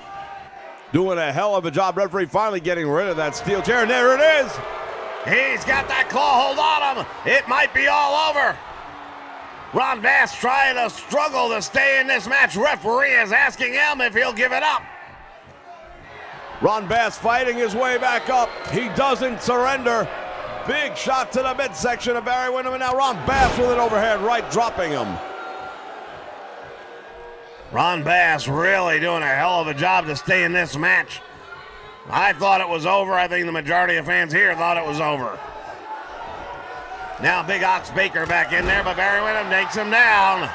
doing a hell of a job. Referee finally getting rid of that steel chair, and there it is. He's got that claw hold on him. It might be all over. Ron Bass trying to struggle to stay in this match. Referee is asking him if he'll give it up. Ron Bass fighting his way back up. He doesn't surrender. Big shot to the midsection of Barry Windham, and now Ron Bass with an overhead right, dropping him. Ron Bass really doing a hell of a job to stay in this match. I thought it was over. I think the majority of fans here thought it was over. Now Big Ox Baker back in there, but Barry Windham takes him down.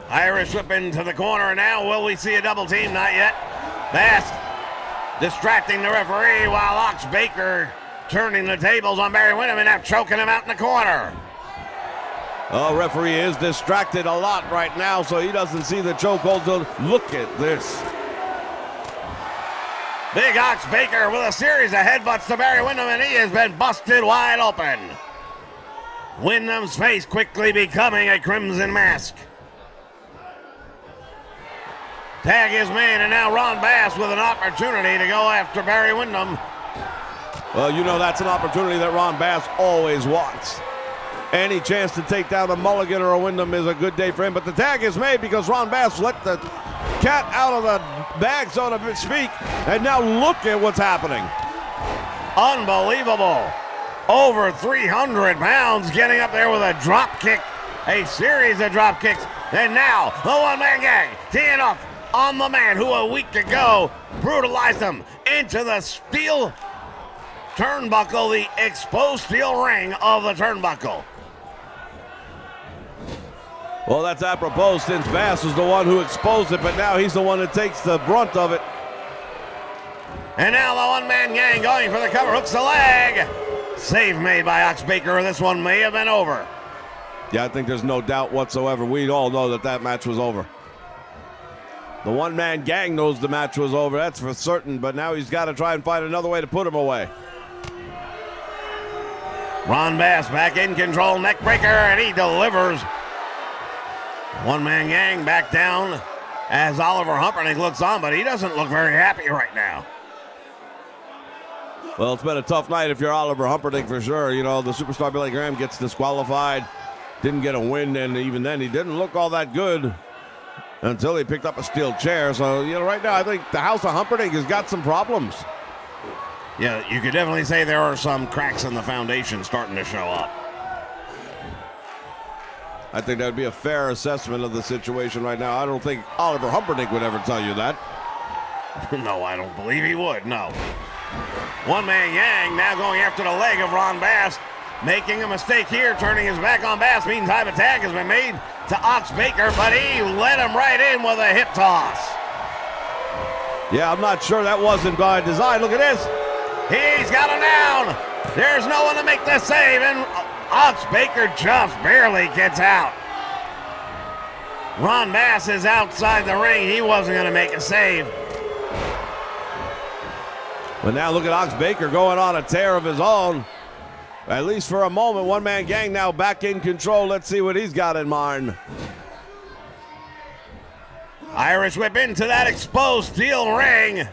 Irish whip into the corner now. Will we see a double team? Not yet. Bass distracting the referee while Ox Baker turning the tables on Barry Windham and now choking him out in the corner. Oh, referee is distracted a lot right now, so he doesn't see the chokehold. Look at this. Big Ox Baker with a series of headbutts to Barry Windham, and he has been busted wide open. Windham's face quickly becoming a crimson mask. Tag is made, and now Ron Bass with an opportunity to go after Barry Windham. Well, you know that's an opportunity that Ron Bass always wants. Any chance to take down a Mulligan or a Windham is a good day for him, but the tag is made because Ron Bass let the cat out of the bag, so to speak, and now look at what's happening. Unbelievable. Over 300 pounds getting up there with a drop kick, a series of drop kicks, and now the one-man gang teeing off on the man who a week ago brutalized him into the steel turnbuckle, the exposed steel ring of the turnbuckle. Well, that's apropos since Bass was the one who exposed it, but now he's the one that takes the brunt of it. And now the one-man gang going for the cover, hooks the leg. Save made by Ox Baker. This one may have been over. Yeah, I think there's no doubt whatsoever. We all know that that match was over. The one-man gang knows the match was over, that's for certain, but now he's got to try and find another way to put him away. Ron Bass back in control, neck breaker, and he delivers. One-man gang back down as Oliver Humperdinck looks on, but he doesn't look very happy right now. Well, it's been a tough night if you're Oliver Humperdinck for sure. You know, the superstar Billy Graham gets disqualified, didn't get a win, and even then he didn't look all that good until he picked up a steel chair. So, you know, right now I think the House of Humperdinck has got some problems. Yeah, you could definitely say there are some cracks in the foundation starting to show up. I think that would be a fair assessment of the situation right now. I don't think Oliver Humperdinck would ever tell you that. No, I don't believe he would, no. One-man gang now going after the leg of Ron Bass, making a mistake here, turning his back on Bass. Meantime, a tag has been made to Ox Baker, but he let him right in with a hip toss. Yeah, I'm not sure that wasn't by design. Look at this. He's got him down. There's no one to make the save, and Ox Baker just barely gets out. Ron Bass is outside the ring. He wasn't going to make a save. But now look at Ox Baker going on a tear of his own. At least for a moment, one-man gang now back in control. Let's see what he's got in mind. Irish whip into that exposed steel ring.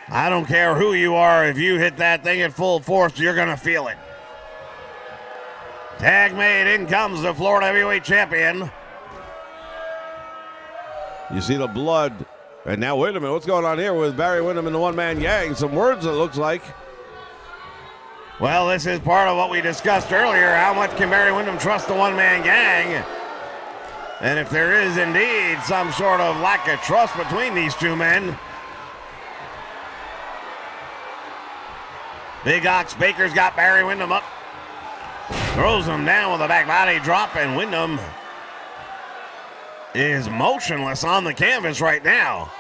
I don't care who you are, if you hit that thing at full force, you're going to feel it. Tag made, in comes the Florida Heavyweight Champion. You see the blood. And now, wait a minute, what's going on here with Barry Windham and the one-man gang? Some words, it looks like. Well, this is part of what we discussed earlier. How much can Barry Windham trust the one-man gang? And if there is indeed some sort of lack of trust between these two men. Big Ox Baker's got Barry Windham up. Throws him down with a back body drop, and Windham is motionless on the canvas right now.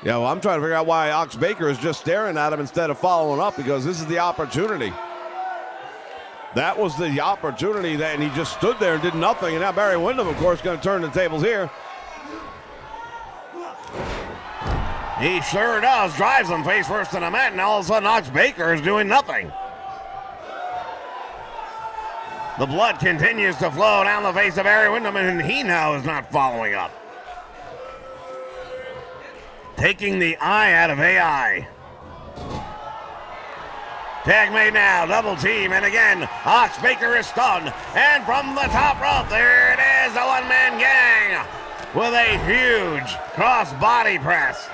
Yeah, well, I'm trying to figure out why Ox Baker is just staring at him instead of following up, because this is the opportunity. That was the opportunity, and he just stood there and did nothing. And now Barry Windham, of course, going to turn the tables here. He sure does. Drives him face first in the mat, and all of a sudden Ox Baker is doing nothing. The blood continues to flow down the face of Barry Windham, and he now is not following up. Taking the eye out of AI. Tag made now, double team, and again, Ox Baker is stunned. And from the top rope, there it is, the one-man gang with a huge cross-body press.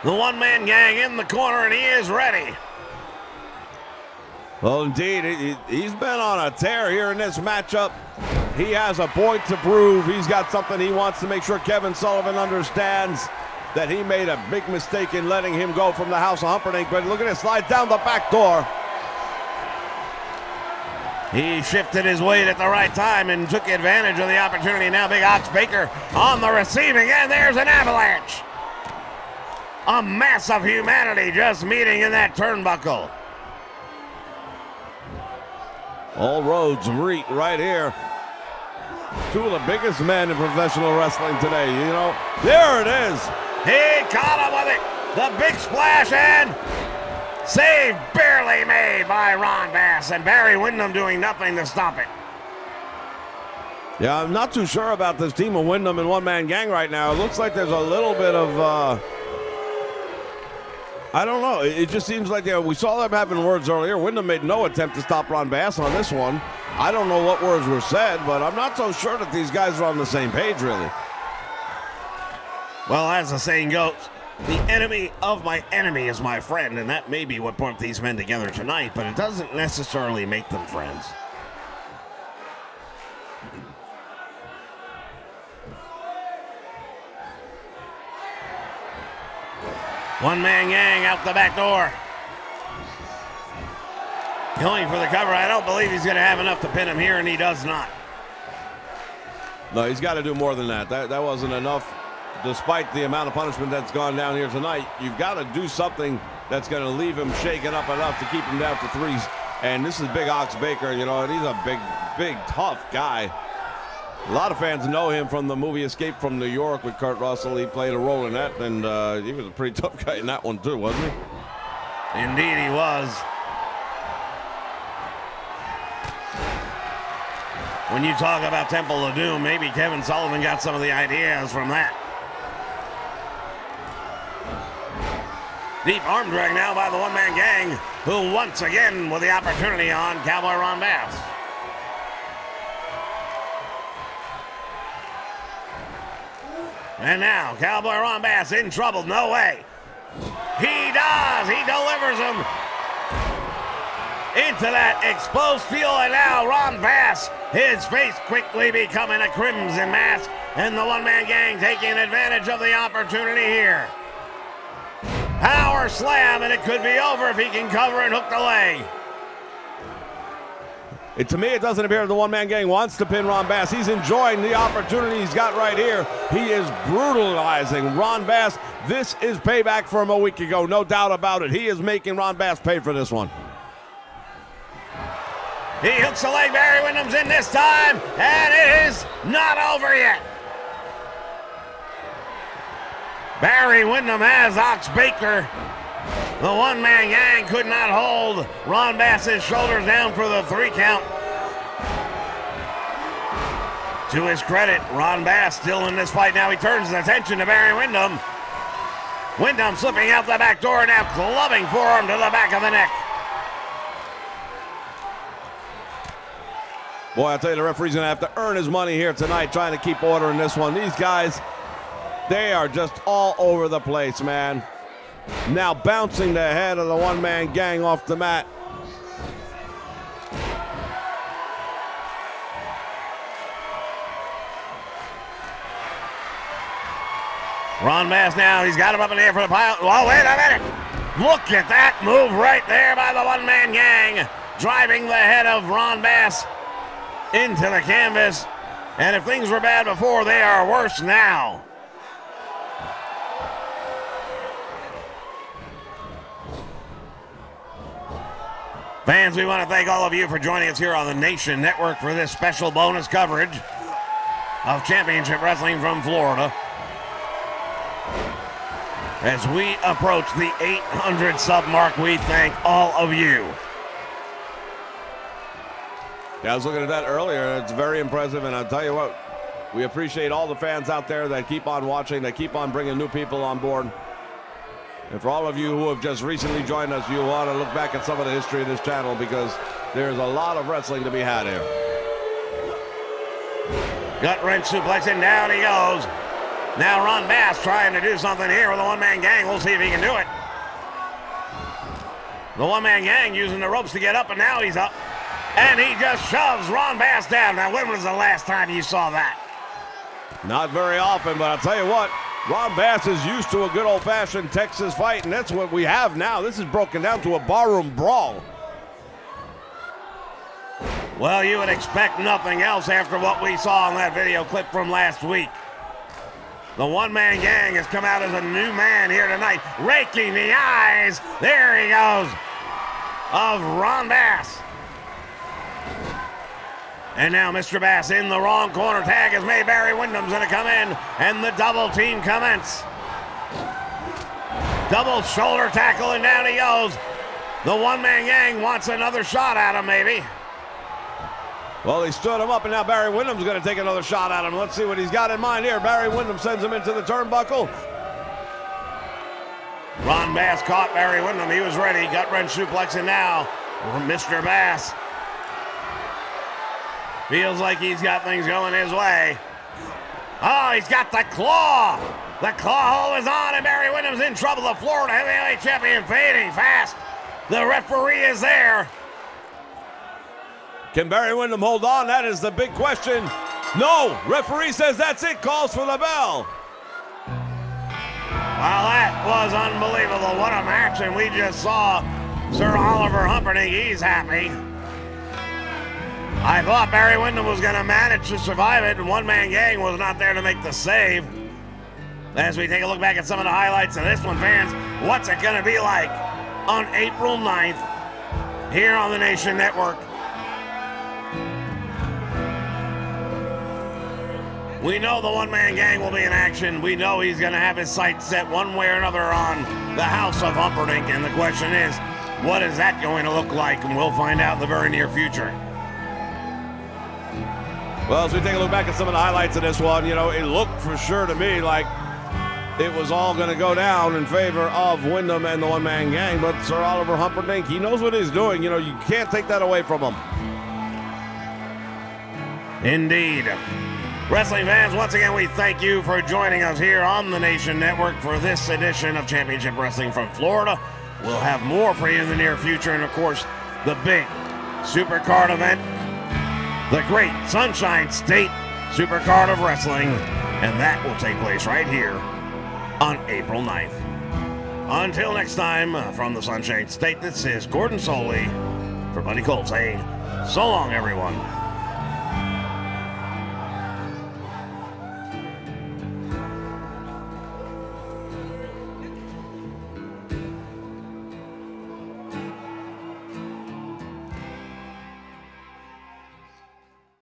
The one-man gang in the corner, and he is ready. Well, indeed, he's been on a tear here in this matchup. He has a point to prove. He's got something he wants to make sure Kevin Sullivan understands, that he made a big mistake in letting him go from the House of Humperdinck. But look at it, slide down the back door. He shifted his weight at the right time and took advantage of the opportunity. Now Big Ox Baker on the receiving end. There's an avalanche. A mass of humanity just meeting in that turnbuckle. All roads meet right here. Two of the biggest men in professional wrestling today, you know. There it is. He caught him with it. The big splash, and save barely made by Ron Bass, and Barry Windham doing nothing to stop it. Yeah, I'm not too sure about this team of Windham and one-man gang right now. It looks like there's a little bit of, I don't know. It just seems like we saw them having words earlier. Windham made no attempt to stop Ron Bass on this one. I don't know what words were said, but I'm not so sure that these guys are on the same page, really. Well, as the saying goes, the enemy of my enemy is my friend, and that may be what brought these men together tonight, but it doesn't necessarily make them friends. One-man gang out the back door. Going for the cover. I don't believe he's going to have enough to pin him here, and he does not. No, he's got to do more than that. That wasn't enough. Despite the amount of punishment that's gone down here tonight, you've got to do something that's going to leave him shaken up enough to keep him down to threes. And this is Big Ox Baker, you know, and he's a big, tough guy. A lot of fans know him from the movie Escape from New York with Kurt Russell. He played a role in that, and he was a pretty tough guy in that one too, wasn't he? Indeed he was. When you talk about Temple of Doom, maybe Kevin Sullivan got some of the ideas from that. Deep arm drag now by the one-man gang, who once again with the opportunity on Cowboy Ron Bass. And now Cowboy Ron Bass in trouble. No way. He does. He delivers him into that exposed steel, and now Ron Bass, his face quickly becoming a crimson mask, and the one-man gang taking advantage of the opportunity here. Power slam, and it could be over if he can cover and hook the leg. To me, it doesn't appear the one-man gang wants to pin Ron Bass. He's enjoying the opportunity he's got right here. He is brutalizing Ron Bass. This is payback for him a week ago, no doubt about it. He is making Ron Bass pay for this one. He hooks the leg. Barry Windham's in this time, and it is not over yet. Barry Windham has Ox Baker. The one-man gang could not hold Ron Bass's shoulders down for the 3 count. To his credit, Ron Bass still in this fight. Now he turns his attention to Barry Windham. Windham slipping out the back door, now clubbing forearm to the back of the neck. Boy, I tell you, the referee's going to have to earn his money here tonight trying to keep order in this one. These guys, they are just all over the place, man. Now bouncing the head of the one-man gang off the mat. Ron Bass now, he's got him up in the air for the pile. Oh, wait a minute. Look at that move right there by the one-man gang. Driving the head of Ron Bass into the canvas. And if things were bad before, they are worse now. Fans, we want to thank all of you for joining us here on the Nation Network for this special bonus coverage of Championship Wrestling from Florida. As we approach the 800 sub mark, we thank all of you. Yeah, I was looking at that earlier. It's very impressive, and I'll tell you what, we appreciate all the fans out there that keep on watching, that keep on bringing new people on board. And for all of you who have just recently joined us, you want to look back at some of the history of this channel because there's a lot of wrestling to be had here. Gut wrench suplex, and down he goes. Now Ron Bass trying to do something here with the one-man gang. We'll see if he can do it. The one-man gang using the ropes to get up, and now he's up. And he just shoves Ron Bass down. Now, when was the last time you saw that? Not very often, but I'll tell you what, Ron Bass is used to a good old-fashioned Texas fight, and that's what we have now. This is broken down to a barroom brawl. Well, you would expect nothing else after what we saw in that video clip from last week. The one-man gang has come out as a new man here tonight, raking the eyes. There he goes, of Ron Bass. And now Mr. Bass in the wrong corner. Tag is made. Barry Windham's going to come in, and the double team commence. Double shoulder tackle, and down he goes. The one-man gang wants another shot at him, maybe. Well, he stood him up, and now Barry Windham's going to take another shot at him. Let's see what he's got in mind here. Barry Windham sends him into the turnbuckle. Ron Bass caught Barry Windham. He was ready. Gut wrench suplex, and now Mr. Bass feels like he's got things going his way. Oh, he's got the claw. The claw hold is on, and Barry Windham's in trouble. The Florida heavyweight champion fading fast. The referee is there. Can Barry Windham hold on? That is the big question. No, referee says that's it, calls for the bell. Well, that was unbelievable. What a match, and we just saw Sir Oliver Humperdinck. He's happy. I thought Barry Windham was going to manage to survive it, and one-man gang was not there to make the save. As we take a look back at some of the highlights of this one, fans, what's it going to be like on April 9th here on the Nation Network? We know the one-man gang will be in action. We know he's going to have his sights set one way or another on the House of Humperdinck. And the question is, what is that going to look like? And we'll find out in the very near future. Well, as we take a look back at some of the highlights of this one, you know, it looked for sure to me like it was all going to go down in favor of Windham and the one-man gang. But Sir Oliver Humperdinck, he knows what he's doing. You know, you can't take that away from him. Indeed. Wrestling fans, once again, we thank you for joining us here on the Nation Network for this edition of Championship Wrestling from Florida. We'll have more for you in the near future, and of course, the big Supercard event, the great Sunshine State Supercard of Wrestling, and that will take place right here on April 9th. Until next time, from the Sunshine State, this is Gordon Soley for Buddy Cole saying, so long, everyone.